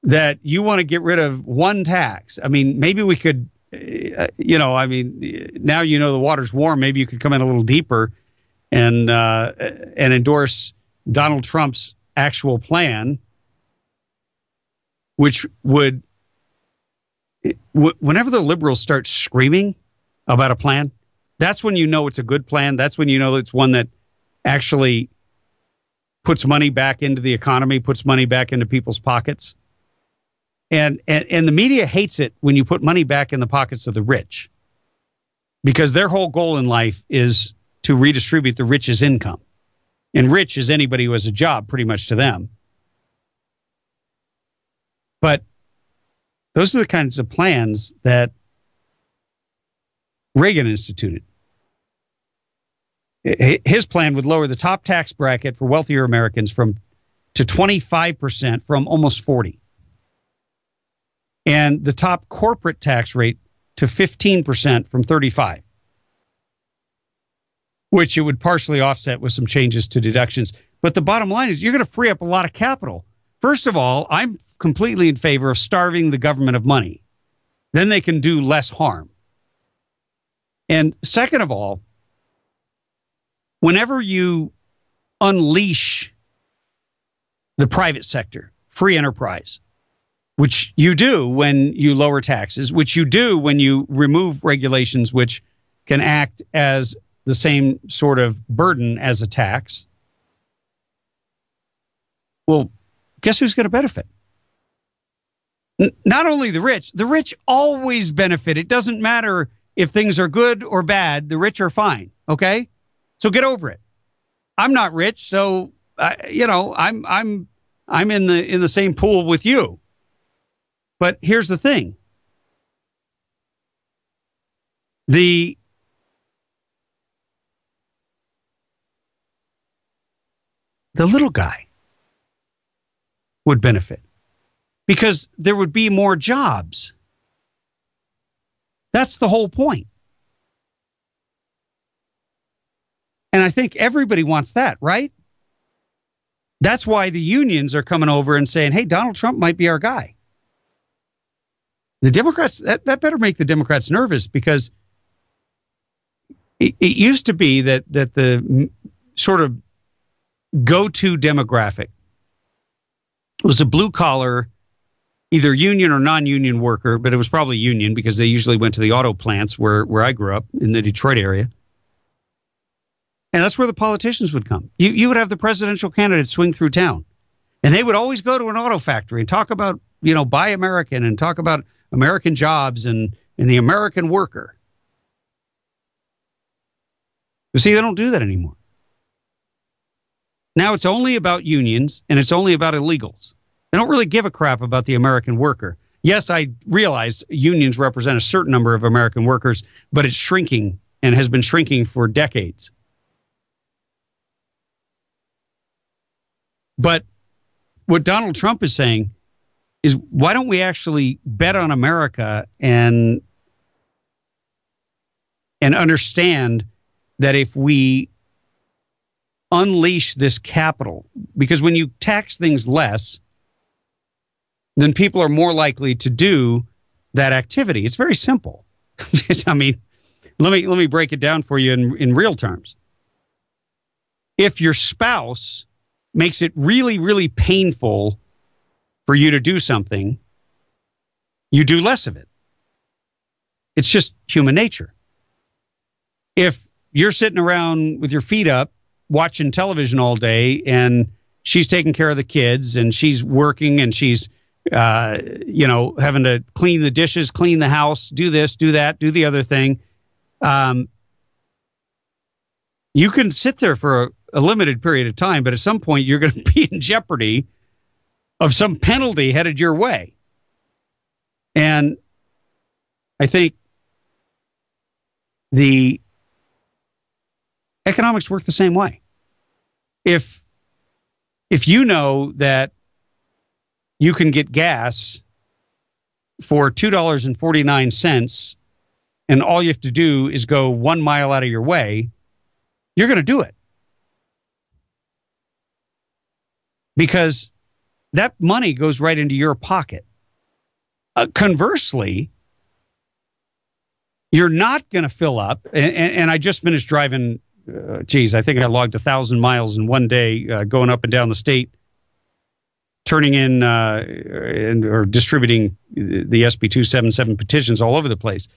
that you want to get rid of one tax. I mean, maybe we could, now the water's warm. Maybe you could come in a little deeper and endorse Donald Trump's actual plan, which would, whenever the liberals start screaming about a plan, that's when you know it's a good plan. That's when you know it's one that actually puts money back into the economy, puts money back into people's pockets. And the media hates it when you put money back in the pockets of the rich, because their whole goal in life is to redistribute the rich's income. And rich is anybody who has a job, pretty much, to them. But those are the kinds of plans that Reagan instituted. His plan would lower the top tax bracket for wealthier Americans to 25% from almost 40%. And the top corporate tax rate to 15% from 35%, which it would partially offset with some changes to deductions. But the bottom line is you're going to free up a lot of capital. First of all, I'm completely in favor of starving the government of money. Then they can do less harm. And second of all, whenever you unleash the private sector, free enterprise, which you do when you lower taxes, which you do when you remove regulations which can act as the same sort of burden as a tax, well, guess who's going to benefit? Not only the rich always benefit. It doesn't matter if things are good or bad, the rich are fine, okay? So get over it. I'm not rich, so I'm in the same pool with you. But here's the thing. The little guy would benefit because there would be more jobs. That's the whole point. And I think everybody wants that, right? That's why the unions are coming over and saying, hey, Donald Trump might be our guy. The Democrats, that better make the Democrats nervous, because it used to be that the sort of go-to demographic was a blue-collar, either union or non-union worker, but it was probably union because they usually went to the auto plants where I grew up in the Detroit area. And that's where the politicians would come. You would have the presidential candidates swing through town, and they would always go to an auto factory and talk about, buy American, and talk about American jobs and the American worker. You see, they don't do that anymore. Now it's only about unions, and it's only about illegals. They don't really give a crap about the American worker. Yes, I realize unions represent a certain number of American workers, but it's shrinking and has been shrinking for decades. But what Donald Trump is saying is, why don't we actually bet on America and understand that if we unleash this capital, because when you tax things less, then people are more likely to do that activity. It's very simple. I mean, let me break it down for you in real terms. If your spouse makes it really, really painful for you to do something, you do less of it. It's just human nature. If you're sitting around with your feet up, watching television all day, and she's taking care of the kids, and she's working, and she's, having to clean the dishes, clean the house, do this, do that, do the other thing, you can sit there for a limited period of time, but at some point you're going to be in jeopardy of some penalty headed your way. And I think the economics work the same way. If you know that you can get gas for $2.49 and all you have to do is go 1 mile out of your way, you're going to do it. Because that money goes right into your pocket. Conversely, you're not going to fill up. And I just finished driving, I think I logged 1,000 miles in one day going up and down the state, turning in or distributing the SB 277 petitions all over the place.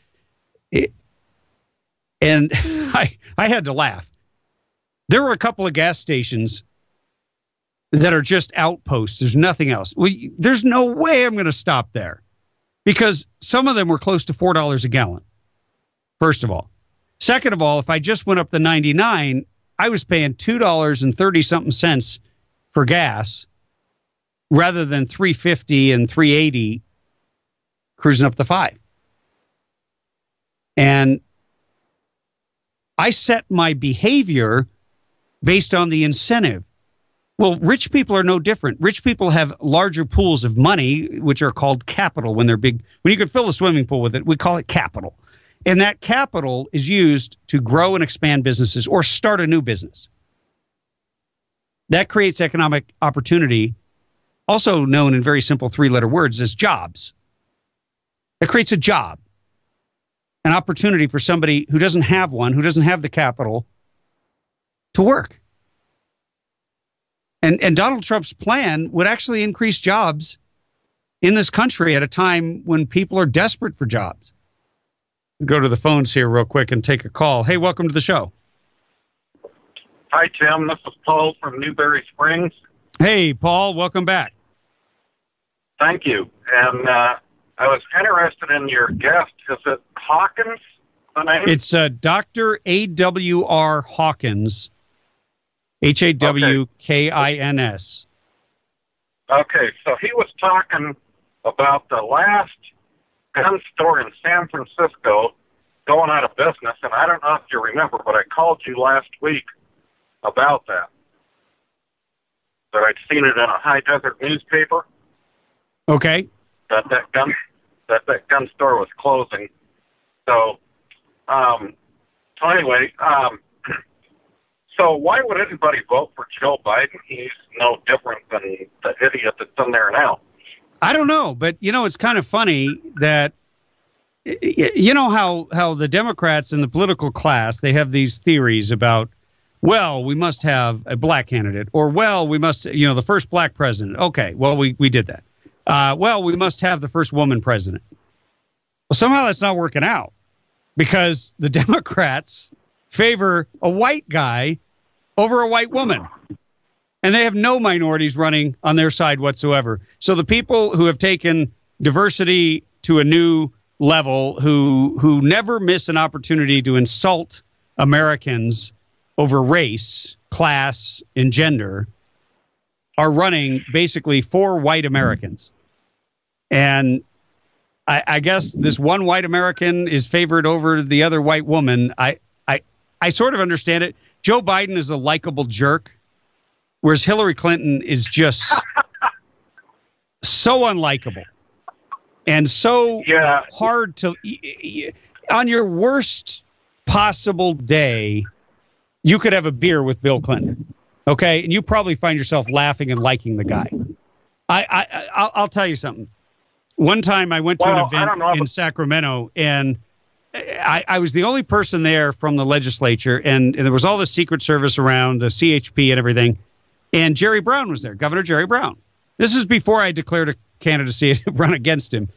And I had to laugh. There were a couple of gas stations that are just outposts. There's nothing else. There's no way I'm going to stop there because some of them were close to $4 a gallon, first of all. Second of all, if I just went up the 99, I was paying $2.30-something cents for gas rather than $3.50 and $3.80 cruising up the 5. And I set my behavior based on the incentive. Well, rich people are no different. Rich people have larger pools of money, which are called capital when they're big. When you could fill a swimming pool with it, we call it capital. And that capital is used to grow and expand businesses or start a new business. That creates economic opportunity, also known in very simple 3-letter words as jobs. It creates a job, an opportunity for somebody who doesn't have one, who doesn't have the capital to work. And Donald Trump's plan would actually increase jobs in this country at a time when people are desperate for jobs. Go to the phones here real quick and take a call. Hey, welcome to the show.
Hi, Tim. This is Paul from Newberry Springs.
Hey, Paul. Welcome back.
Thank you. And I was interested in your guest. Is it Hawkins, the name?
It's Dr. A.W.R. Hawkins. Hawkins.
Okay, so he was talking about the last gun store in San Francisco going out of business, and I don't know if you remember, but I called you last week about that. That I'd seen it in a high desert newspaper.
Okay.
That gun store was closing. So anyway. So why would anybody vote for Joe Biden? He's no different than the idiot that's in there now.
I don't know, but, it's kind of funny that, how the Democrats and the political class, they have these theories about, well, we must have a black candidate, or, well, we must, the first black president. Okay, well, we did that. Well, we must have the first woman president. Well, somehow that's not working out because the Democrats favor a white guy over a white woman. And they have no minorities running on their side whatsoever. So the people who have taken diversity to a new level, who never miss an opportunity to insult Americans over race, class, and gender, are running basically for white Americans. And I guess this one white American is favored over the other white woman. I sort of understand it. Joe Biden is a likable jerk, whereas Hillary Clinton is just so unlikable and so hard to... On your worst possible day, you could have a beer with Bill Clinton, okay? And you probably find yourself laughing and liking the guy. I'll tell you something. One time I went to an event in Sacramento, and I was the only person there from the legislature, and there was all the Secret Service around, the CHP and everything, and Jerry Brown was there, Governor Jerry Brown. This is before I declared a candidacy to run against him.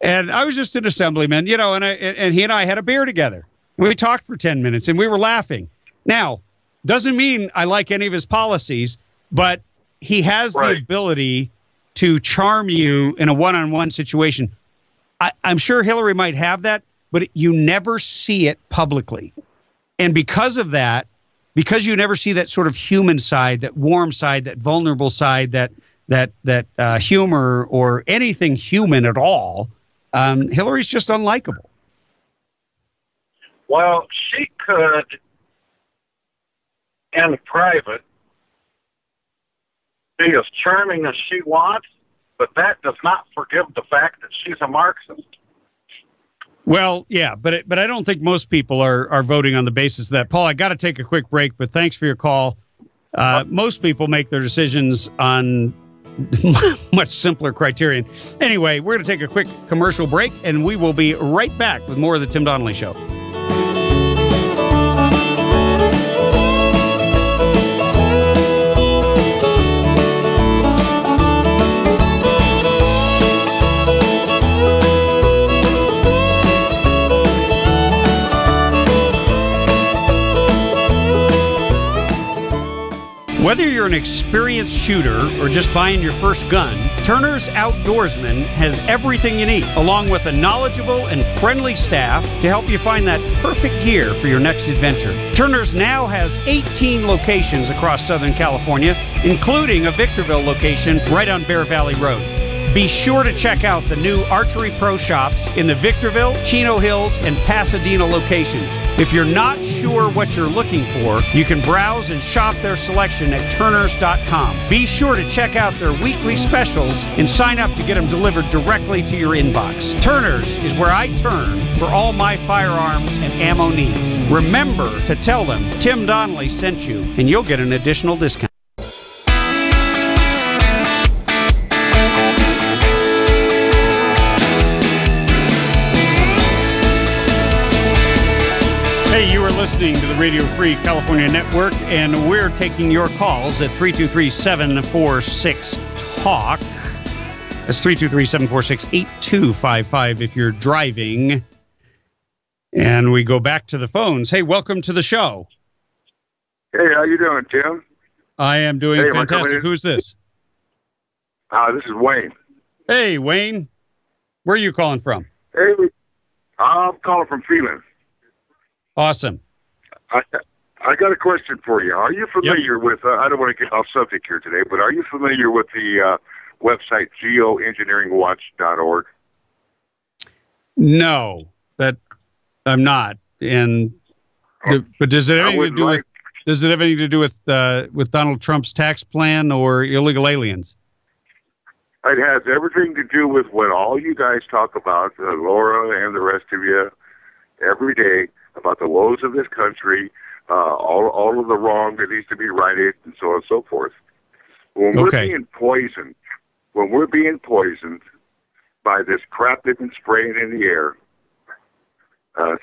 And I was just an assemblyman, and he and I had a beer together. And we talked for 10 minutes, and we were laughing. Now, doesn't mean I like any of his policies, but he has the ability to charm you in a one-on-one situation. I'm sure Hillary might have that, but you never see it publicly. And because of that, because you never see that sort of human side, that warm side, that vulnerable side, that humor or anything human at all, Hillary's just unlikable.
Well, she could, in private, be as charming as she wants, but that does not forgive the fact that she's a Marxist.
Well, yeah, but I don't think most people are voting on the basis of that. Paul, I got to take a quick break, but thanks for your call. Most people make their decisions on much simpler criterion. Anyway, we're going to take a quick commercial break, and we will be right back with more of the Tim Donnelly Show. Whether you're an experienced shooter or just buying your first gun, Turner's Outdoorsman has everything you need, along with a knowledgeable and friendly staff to help you find that perfect gear for your next adventure. Turner's now has 18 locations across Southern California, including a Victorville location right on Bear Valley Road. Be sure to check out the new Archery Pro shops in the Victorville, Chino Hills, and Pasadena locations. If you're not sure what you're looking for, you can browse and shop their selection at turners.com. Be sure to check out their weekly specials and sign up to get them delivered directly to your inbox. Turner's is where I turn for all my firearms and ammo needs. Remember to tell them Tim Donnelly sent you, and you'll get an additional discount. Hey, you are listening to the Radio Free California Network, and we're taking your calls at 323-746-TALK. That's 323-746-8255 if you're driving. And we go back to the phones. Hey, welcome to the show.
Hey, how you doing, Tim?
I am doing fantastic. Who's this?
This is Wayne.
Hey, Wayne. Where are you calling from?
Hey, I'm calling from Phelan.
Awesome.
I got a question for you. Are you familiar with, I don't want to get off subject here today, but are you familiar with the website geoengineeringwatch.org?
No, that I'm not. And but does it have anything to do with Donald Trump's tax plan or illegal aliens?
It has everything to do with what all you guys talk about, Laura and the rest of you, every day, about the woes of this country, all of the wrong that needs to be righted, and so on and so forth. When we're being poisoned by this crap they've been spraying in the air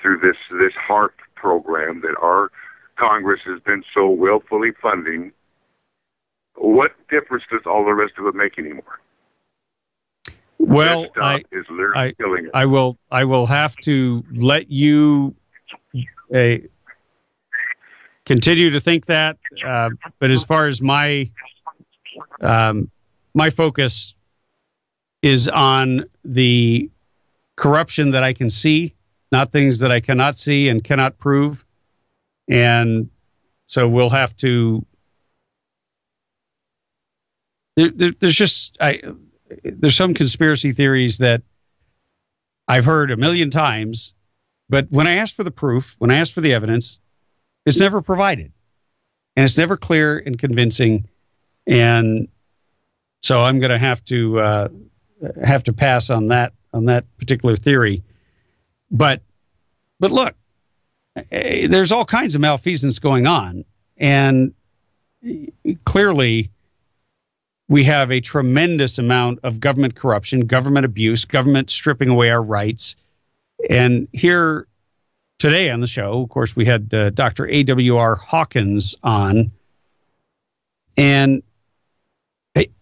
through this HARP program that our Congress has been so willfully funding, what difference does all the rest of it make anymore?
Well,
is literally killing us.
I will have to let you continue to think that, but as far as my focus is on the corruption that I can see, not things that I cannot see and cannot prove, and so we'll have to. There's some conspiracy theories that I've heard a million times. But when I ask for the proof, when I ask for the evidence, it's never provided. And it's never clear and convincing. And so I'm going to have to pass on that particular theory. But look, there's all kinds of malfeasance going on. And clearly we have a tremendous amount of government corruption, government abuse, government stripping away our rights. And here today on the show, of course, we had Dr. A.W.R. Hawkins on, and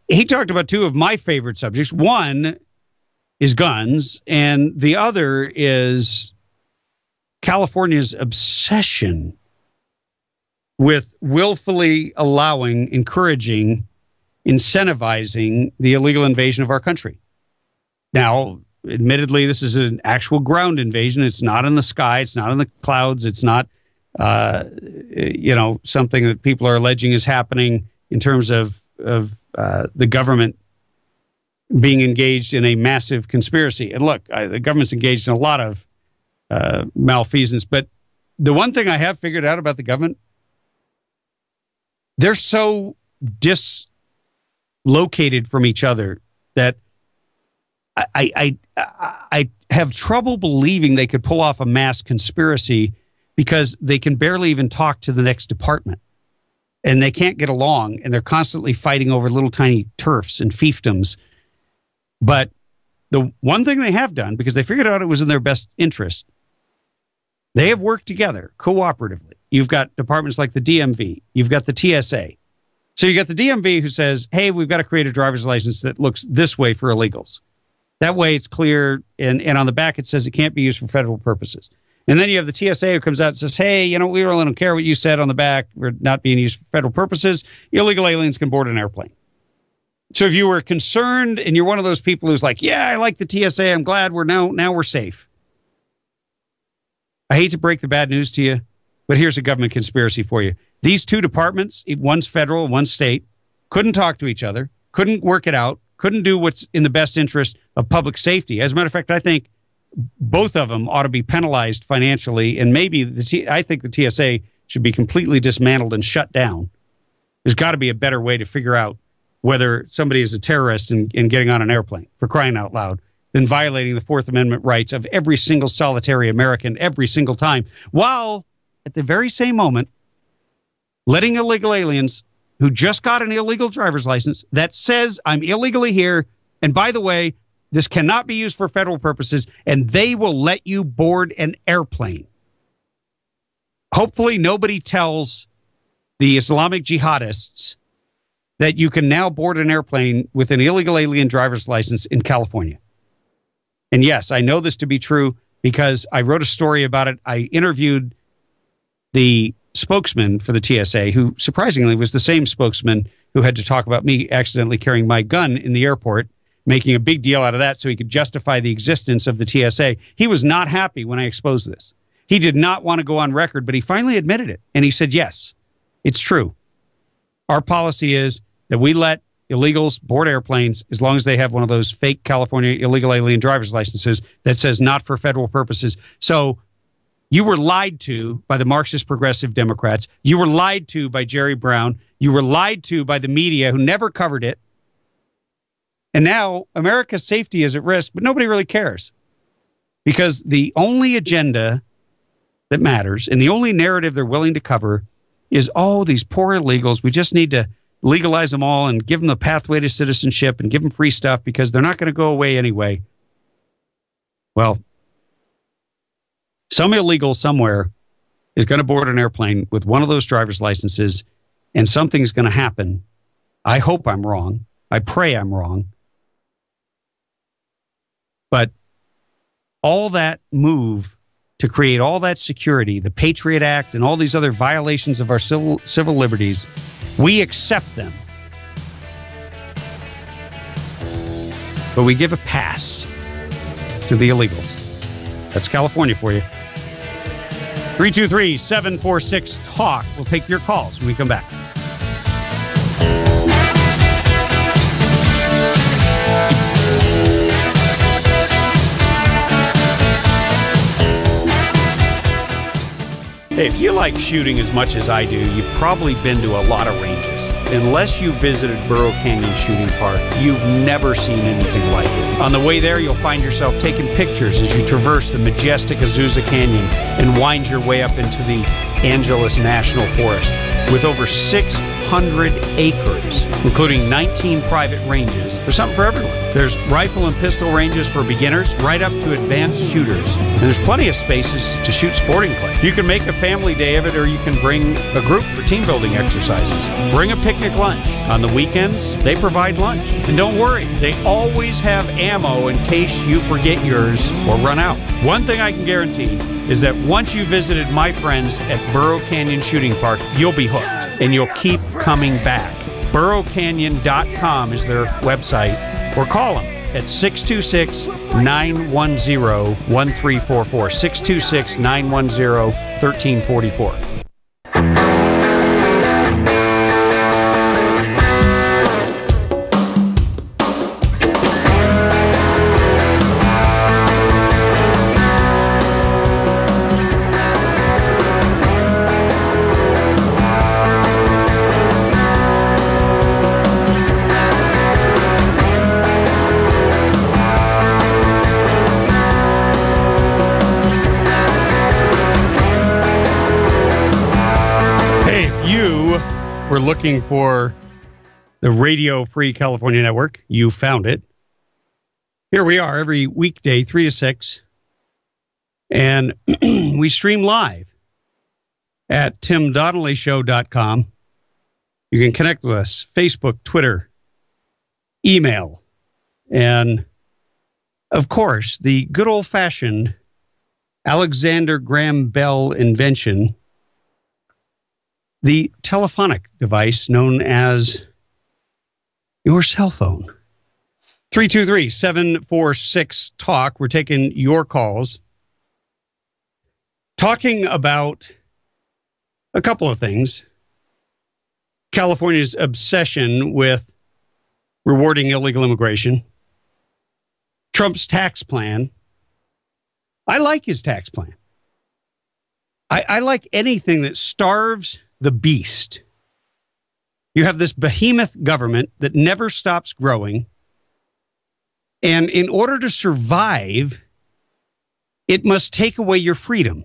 he talked about two of my favorite subjects. One is guns, and the other is California's obsession with willfully allowing, encouraging, incentivizing the illegal invasion of our country. Now, admittedly, this is an actual ground invasion. It's not in the sky. It's not in the clouds. It's not something that people are alleging is happening in terms of the government being engaged in a massive conspiracy. And look, the government's engaged in a lot of malfeasance, but the one thing I have figured out about the government, they're so dislocated from each other that I have trouble believing they could pull off a mass conspiracy, because they can barely even talk to the next department, and they can't get along, and they're constantly fighting over little tiny turfs and fiefdoms. But the one thing they have done, because they figured out it was in their best interest, they have worked together cooperatively. You've got departments like the DMV. You've got the TSA. So you got the DMV who says, hey, we've got to create a driver's license that looks this way for illegals. That way it's clear, and on the back it says it can't be used for federal purposes. And then you have the TSA who comes out and says, hey, we really don't care what you said on the back. We're not being used for federal purposes. Illegal aliens can board an airplane. So if you were concerned and you're one of those people who's like, yeah, I like the TSA, I'm glad now we're safe. I hate to break the bad news to you, but here's a government conspiracy for you. These two departments, one's federal, one's state, couldn't talk to each other, couldn't work it out, couldn't do what's in the best interest of public safety. As a matter of fact, I think both of them ought to be penalized financially, and maybe I think the TSA should be completely dismantled and shut down. There's got to be a better way to figure out whether somebody is a terrorist and getting on an airplane, for crying out loud, than violating the Fourth Amendment rights of every single solitary American every single time, while at the very same moment letting illegal aliens who just got an illegal driver's license that says I'm illegally here, and by the way, this cannot be used for federal purposes, and they will let you board an airplane. Hopefully nobody tells the Islamic jihadists that you can now board an airplane with an illegal alien driver's license in California. And yes, I know this to be true because I wrote a story about it. I interviewed the spokesman for the TSA, who surprisingly was the same spokesman who had to talk about me accidentally carrying my gun in the airport, making a big deal out of that so he could justify the existence of the TSA. He was not happy when I exposed this. He did not want to go on record, but he finally admitted it. And he said, yes, it's true. Our policy is that we let illegals board airplanes as long as they have one of those fake California illegal alien driver's licenses that says not for federal purposes. So you were lied to by the Marxist progressive Democrats. You were lied to by Jerry Brown. You were lied to by the media who never covered it. And now America's safety is at risk, but nobody really cares, because the only agenda that matters and the only narrative they're willing to cover is, oh, these poor illegals, we just need to legalize them all and give them the pathway to citizenship and give them free stuff because they're not going to go away anyway. Well, some illegal somewhere is going to board an airplane with one of those driver's licenses, and something's going to happen. I hope I'm wrong. I pray I'm wrong. But all that move to create all that security, the Patriot Act and all these other violations of our civil liberties, we accept them. But we give a pass to the illegals. That's California for you. 323-746-TALK. We'll take your calls when we come back. Hey, if you like shooting as much as I do, you've probably been to a lot of ranges. Unless you visited Burro Canyon Shooting Park, you've never seen anything like it. On the way there, you'll find yourself taking pictures as you traverse the majestic Azusa Canyon and wind your way up into the Angeles National Forest. With over 600 acres, including 19 private ranges, there's something for everyone. There's rifle and pistol ranges for beginners, right up to advanced shooters. And there's plenty of spaces to shoot sporting clays. You can make a family day of it, or you can bring a group for team building exercises. Bring a picnic lunch. On the weekends, they provide lunch. And don't worry, they always have ammo in case you forget yours or run out. One thing I can guarantee is that once you visited my friends at Burro Canyon Shooting Park, you'll be hooked and you'll keep coming back. BurroCanyon.com is their website, or call them at 626-910-1344. 1344. We're looking for the Radio Free California Network. You found it. Here we are every weekday, 3 to 6. And we stream live at timdonnellyshow.com. You can connect with us, Facebook, Twitter, email, and, of course, the good old-fashioned Alexander Graham Bell invention, the telephonic device known as your cell phone. 323-746-TALK. We're taking your calls. Talking about a couple of things. California's obsession with rewarding illegal immigration. Trump's tax plan. I like his tax plan. I like anything that starves the beast. You have this behemoth government that never stops growing. And in order to survive, it must take away your freedom.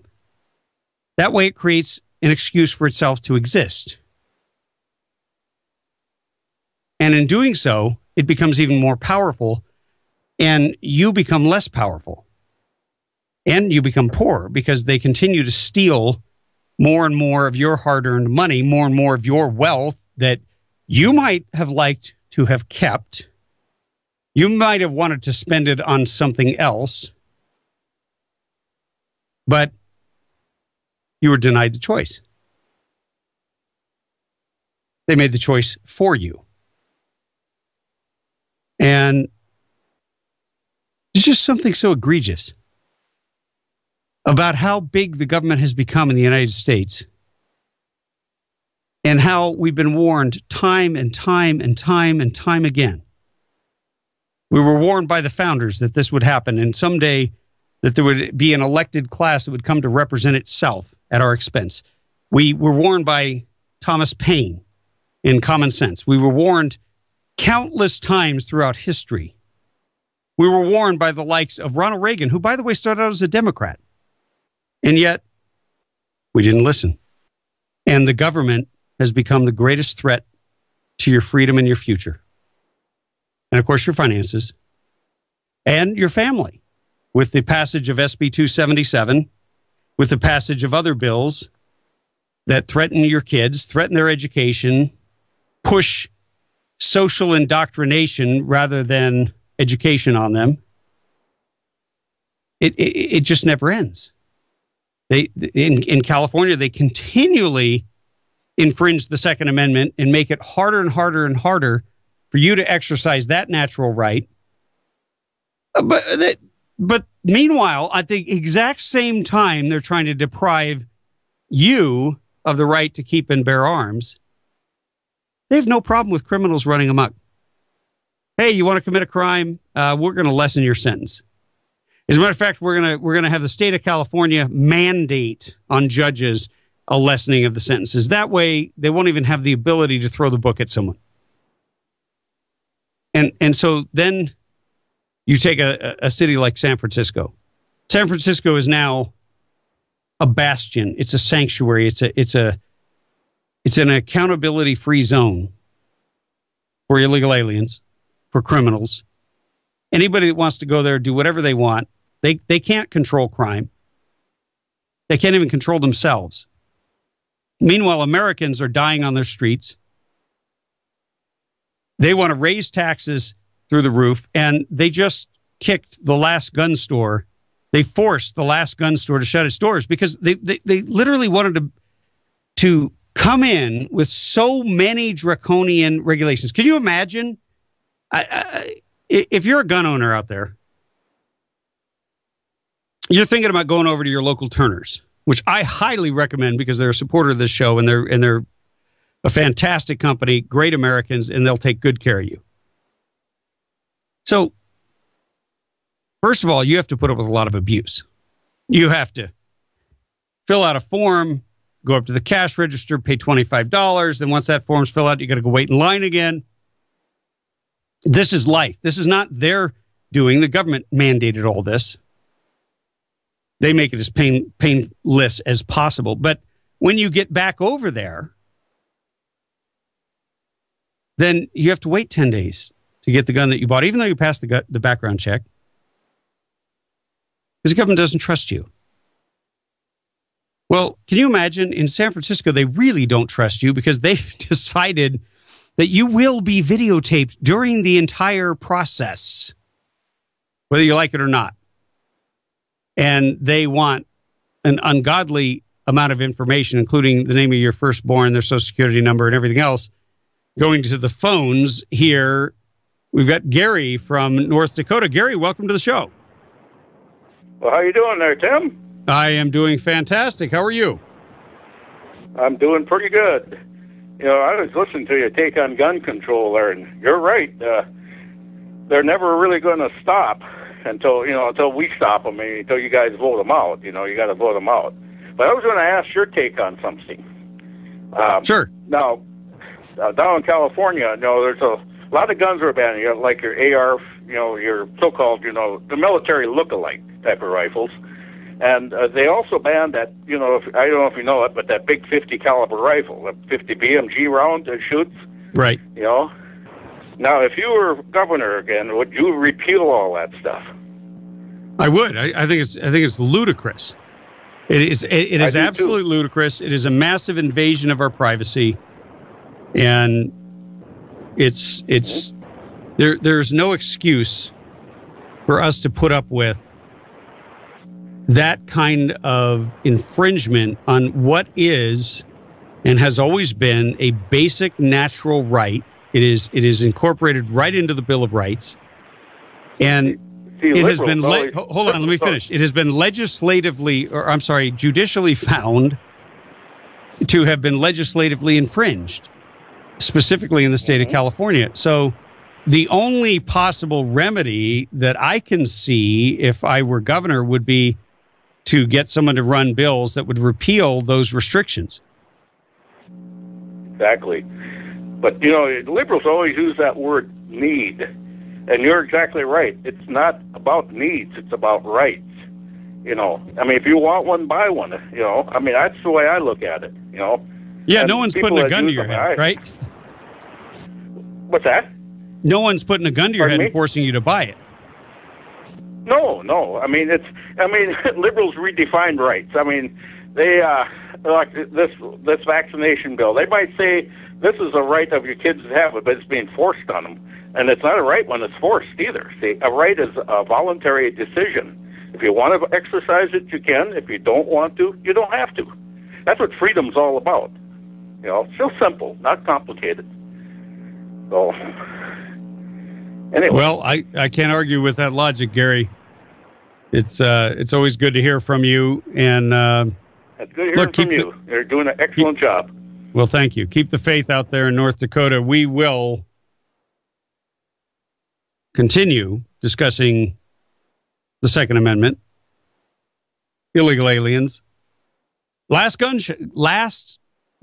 That way it creates an excuse for itself to exist. And in doing so, it becomes even more powerful, and you become less powerful. And you become poor because they continue to steal more and more of your hard-earned money, more and more of your wealth that you might have liked to have kept. You might have wanted to spend it on something else, but you were denied the choice. They made the choice for you. And it's just something so egregious about how big the government has become in the United States and how we've been warned time and time and time and time again. We were warned by the founders that this would happen, and someday that there would be an elected class that would come to represent itself at our expense. We were warned by Thomas Paine in Common Sense. We were warned countless times throughout history. We were warned by the likes of Ronald Reagan, who, by the way, started out as a Democrat. And yet, we didn't listen. And the government has become the greatest threat to your freedom and your future. And, of course, your finances. And your family. With the passage of SB 277, with the passage of other bills that threaten your kids, threaten their education, push social indoctrination rather than education on them. It just never ends. In California, they continually infringe the Second Amendment and make it harder and harder and harder for you to exercise that natural right. But meanwhile, at the exact same time, they're trying to deprive you of the right to keep and bear arms. They have no problem with criminals running amok. Hey, you want to commit a crime? We're going to lessen your sentence. As a matter of fact, we're going to have the state of California mandate on judges a lessening of the sentences. That way, they won't even have the ability to throw the book at someone. And so then you take a city like San Francisco. San Francisco is now a bastion. It's a sanctuary. It's an accountability-free zone for illegal aliens, for criminals. Anybody that wants to go there, do whatever they want. They can't control crime. They can't even control themselves. Meanwhile, Americans are dying on their streets. They want to raise taxes through the roof, and they just kicked the last gun store. They forced the last gun store to shut its doors because they literally wanted to come in with so many draconian regulations. Can you imagine? If you're a gun owner out there, you're thinking about going over to your local Turner's which I highly recommend because they're a supporter of this show, and they're a fantastic company, great Americans, and they'll take good care of you. So, first of all, you have to put up with a lot of abuse. You have to fill out a form, go up to the cash register, pay $25. Then once that form's filled out, you got to go wait in line again. This is life. This is not their doing. The government mandated all this. They make it as painless as possible. But when you get back over there, then you have to wait 10 days to get the gun that you bought, even though you passed the background check. Because the government doesn't trust you. Well, can you imagine in San Francisco, they really don't trust you because they've decided that you will be videotaped during the entire process, whether you like it or not. And they want an ungodly amount of information, including the name of your firstborn, their social security number, and everything else, going to the phones here. We've got Gary from North Dakota. Gary, welcome to the show.
Well, how you doing there, Tim?
I am doing fantastic. How are you?
I'm doing pretty good. You know, I was listening to your take on gun control there, and you're right. They're never really going to stop until we stop them, and until you guys vote them out. You know, you got to vote them out. But I was going to ask your take on something.
Sure.
Now, down in California, you know, there's a lot of guns are banned. You know, like your AR, you know, your so-called, you know, the military look-alike type of rifles. And they also banned that, you know, I don't know if you know it, but that big 50 caliber rifle, that 50 BMG round that shoots.
Right.
You know. Now, if you were governor again, would you repeal all that stuff?
I would. I think it's ludicrous. It is absolutely ludicrous. It is a massive invasion of our privacy, and there's no excuse for us to put up with that kind of infringement on what is and has always been a basic natural right. It is incorporated right into the Bill of Rights, and it has been hold on, let me finish. It has been judicially found to have been legislatively infringed, specifically in the state of California. So the only possible remedy that I can see if I were governor would be to get someone to run bills that would repeal those restrictions.
Exactly. But, you know, liberals always use that word need. And you're exactly right. It's not about needs. It's about rights. You know, I mean, if you want one, buy one. You know, I mean, that's the way I look at it, you know.
Yeah,
and
no one's putting a gun to your head, right?
What's that?
No one's putting a gun to your head and forcing you to buy it.
No. I mean, liberals redefine rights. I mean, they like this vaccination bill. They might say this is a right of your kids to have it, but it's being forced on them, and it's not a right when it's forced either. See, a right is a voluntary decision. If you want to exercise it, you can. If you don't want to, you don't have to. That's what freedom's all about. You know, it's so simple, not complicated. So, anyway.
Well, I can't argue with that logic, Gary. It's always good to hear from you, and
it's good hearing from you. You're doing an excellent job.
Well, thank you. Keep the faith out there in North Dakota. We will continue discussing the Second Amendment, illegal aliens. Last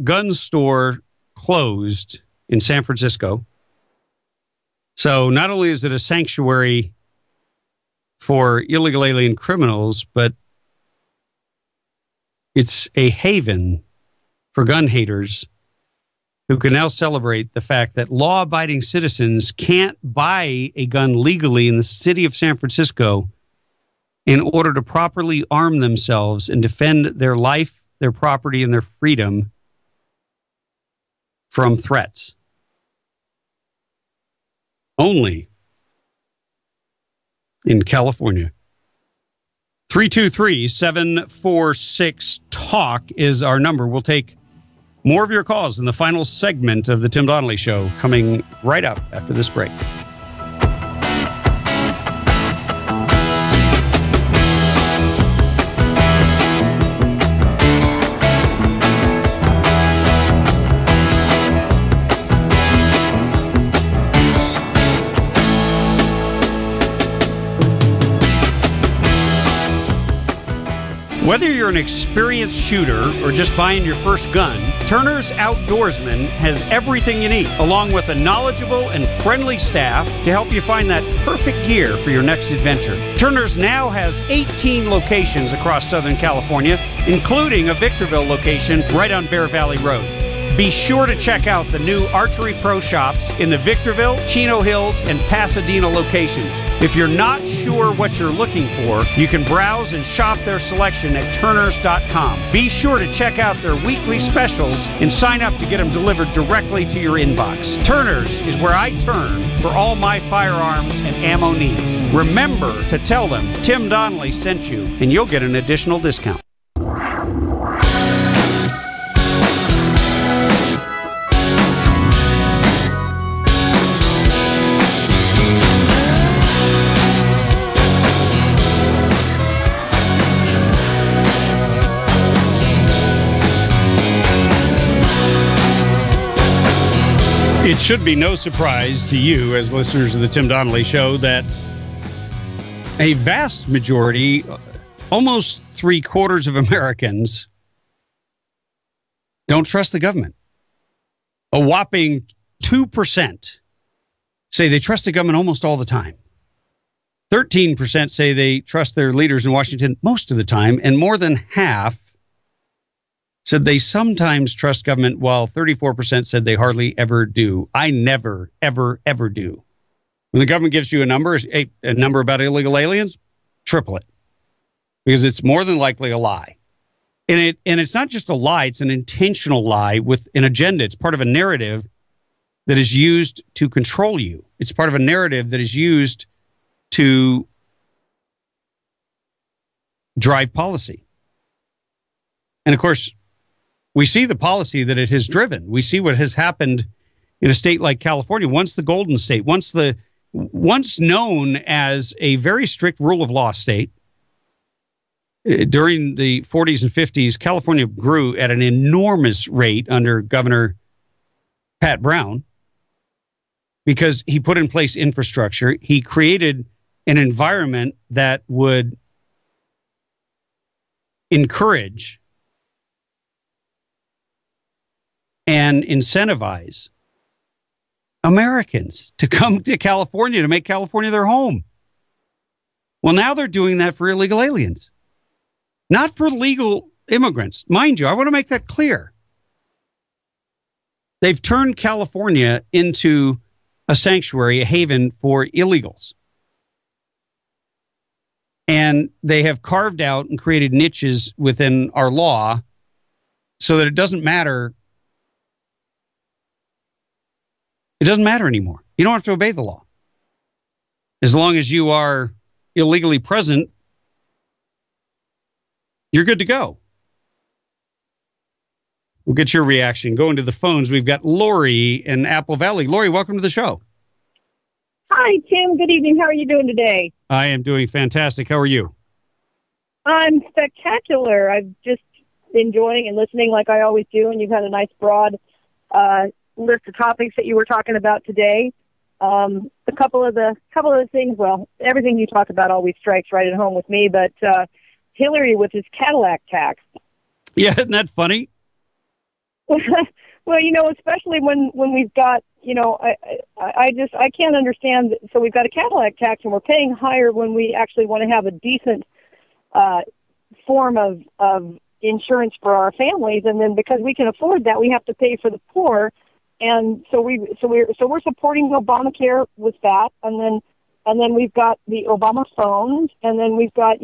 gun store closed in San Francisco. So not only is it a sanctuary for illegal alien criminals, but it's a haven for gun haters who can now celebrate the fact that law-abiding citizens can't buy a gun legally in the city of San Francisco in order to properly arm themselves and defend their life, their property, and their freedom from threats. Only in California. 323-746-TALK is our number. We'll take more of your calls in the final segment of the Tim Donnelly Show, coming right up after this break. Whether you're an experienced shooter or just buying your first gun, Turner's Outdoorsman has everything you need, along with a knowledgeable and friendly staff to help you find that perfect gear for your next adventure. Turner's now has 18 locations across Southern California, including a Victorville location right on Bear Valley Road. Be sure to check out the new Archery Pro shops in the Victorville, Chino Hills, and Pasadena locations. If you're not sure what you're looking for, you can browse and shop their selection at turners.com. Be sure to check out their weekly specials and sign up to get them delivered directly to your inbox. Turner's is where I turn for all my firearms and ammo needs. Remember to tell them Tim Donnelly sent you, and you'll get an additional discount. It should be no surprise to you as listeners of the Tim Donnelly Show that a vast majority, almost 3/4 of Americans, don't trust the government. A whopping 2% say they trust the government almost all the time. 13% say they trust their leaders in Washington most of the time, and more than half said they sometimes trust government, while 34% said they hardly ever do. I never, ever, ever do. When the government gives you a number about illegal aliens, triple it, because it's more than likely a lie. And it's not just a lie, it's an intentional lie with an agenda. It's part of a narrative that is used to control you. It's part of a narrative that is used to drive policy. And of course, we see the policy that it has driven. We see what has happened in a state like California, once the Golden State, once known as a very strict rule of law state. During the 40s and 50s, California grew at an enormous rate under Governor Pat Brown because he put in place infrastructure. He created an environment that would encourage and incentivize Americans to come to California, to make California their home. Well, now they're doing that for illegal aliens, not for legal immigrants. Mind you, I want to make that clear. They've turned California into a sanctuary, a haven for illegals. And they have carved out and created niches within our law so that it doesn't matter. It doesn't matter anymore. You don't have to obey the law. As long as you are illegally present, you're good to go. We'll get your reaction. Going to the phones, we've got Lori in Apple Valley. Lori, welcome to the show.
Hi, Tim. Good evening. How are you doing today?
I am doing fantastic. How are you?
I'm spectacular. I'm just enjoying and listening like I always do, and you've had a nice broad list of topics that you were talking about today. A couple of the things, well, everything you talk about always strikes right at home with me, but Hillary with his Cadillac tax.
Yeah, isn't that funny?
Well, especially when we've got, I can't understand. So we've got a Cadillac tax and we're paying higher when we actually want to have a decent form of insurance for our families, and then because we can afford that, we have to pay for the poor. And so we're supporting Obamacare with that, and then we've got the Obama phones, and then we've got,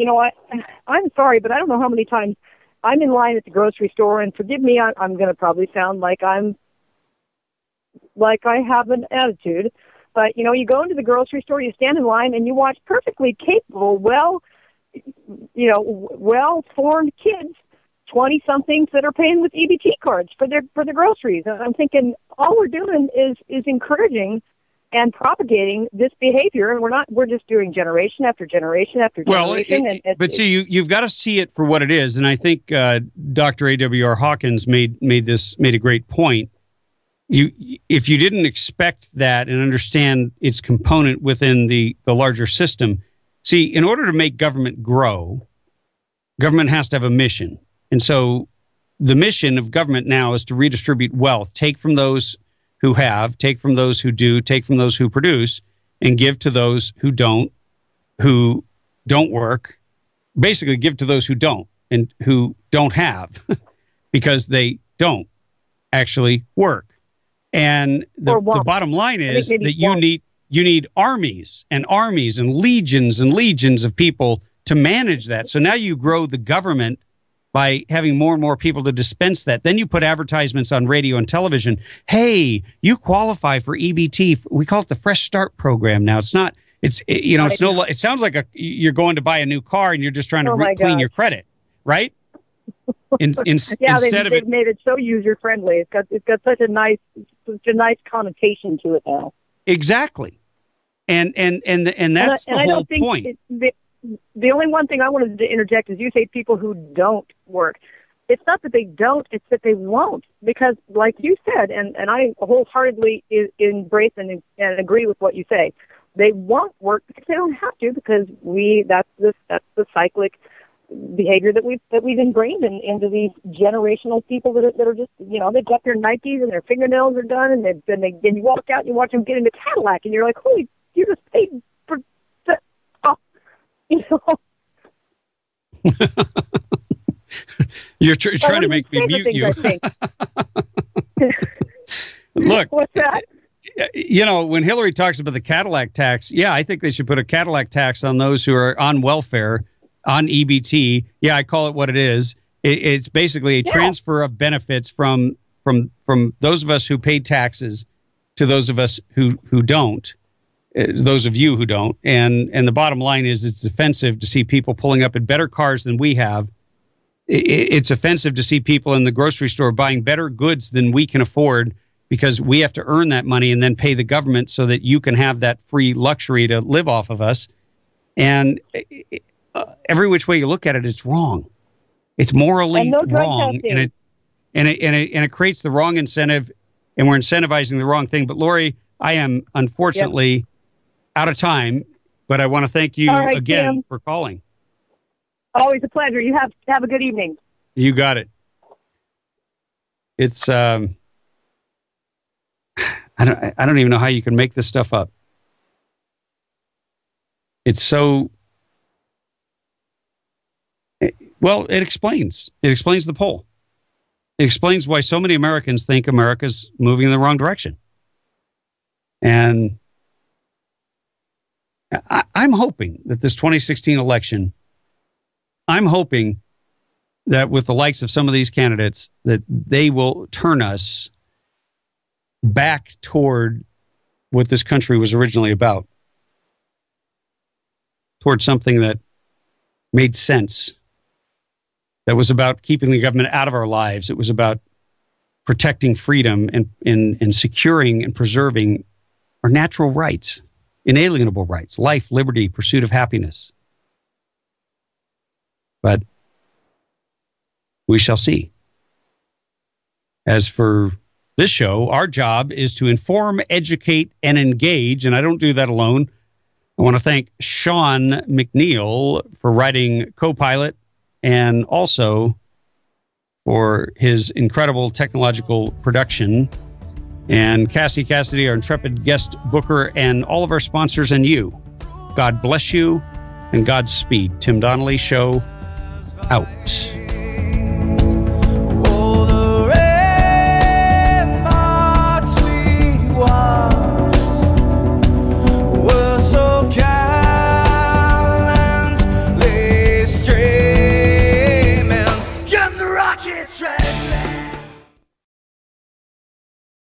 I'm sorry, but I don't know how many times I'm in line at the grocery store, and forgive me, I'm going to probably sound like I have an attitude, but you go into the grocery store, you stand in line, and you watch perfectly capable, well-formed kids, 20-somethings that are paying with EBT cards for the groceries. And I'm thinking all we're doing is encouraging and propagating this behavior, and we're just doing generation after generation after generation.
But see, you've got to see it for what it is, and I think Dr. A.W.R. Hawkins made a great point. If you didn't expect that and understand its component within the larger system, see, in order to make government grow, Government has to have a mission. And so the mission of government now is to redistribute wealth, take from those who have, take from those who do, take from those who produce, and give to those who don't work. Basically, give to those who don't and who don't have because they don't actually work. And the bottom line is that you need armies and armies and legions of people to manage that. So now you grow the government by having more and more people to dispense that. Then you put advertisements on radio and television. Hey, you qualify for EBT. We call it the Fresh Start program now. It's not. It sounds like you're going to buy a new car and you're just trying to clean your credit, right?
They've made it so user friendly. It's got such a nice connotation to it now.
Exactly, and that's the whole point.
The only one thing I wanted to interject is you say people who don't work. It's not that they don't; it's that they won't. Because, like you said, and I wholeheartedly embrace and agree with what you say. They won't work because they don't have to. Because that's the cyclic behavior that we've ingrained into these generational people that are just, they've got their Nikes and their fingernails are done, and then you walk out and you watch them get into Cadillac, and you're like, holy, you just paid for that. Oh,
You're trying to make me mute you. Look,
what's that?
When Hillary talks about the Cadillac tax, I think they should put a Cadillac tax on those who are on welfare, on EBT. I call it what it is. It's basically a transfer of benefits from those of us who pay taxes to those of us who don't, those of you who don't. And the bottom line is it's offensive to see people pulling up in better cars than we have. It's offensive to see people in the grocery store buying better goods than we can afford because we have to earn that money and then pay the government so that you can have that free luxury to live off of us. And every which way you look at it, it's wrong. It's morally wrong, and it creates the wrong incentive, and we're incentivizing the wrong thing. But Lori, I am unfortunately out of time, but I want to thank you again, Tim, for calling.
Always a pleasure. You have a good evening.
You got it. It's I don't even know how you can make this stuff up. It's so. Well, it explains the poll. It explains why so many Americans think America's moving in the wrong direction. And I'm hoping that this 2016 election, I'm hoping that with the likes of some of these candidates, that they will turn us back toward what this country was originally about, toward something that made sense. That was about keeping the government out of our lives. It was about protecting freedom and securing and preserving our natural rights, inalienable rights, life, liberty, pursuit of happiness. But we shall see. As for this show, our job is to inform, educate, and engage, and I don't do that alone. I want to thank Sean McNeil for writing Co-Pilot, and also for his incredible technological production. And Cassie Cassidy, our intrepid guest booker, and all of our sponsors, and you. God bless you, and Godspeed. Tim Donnelly Show, out.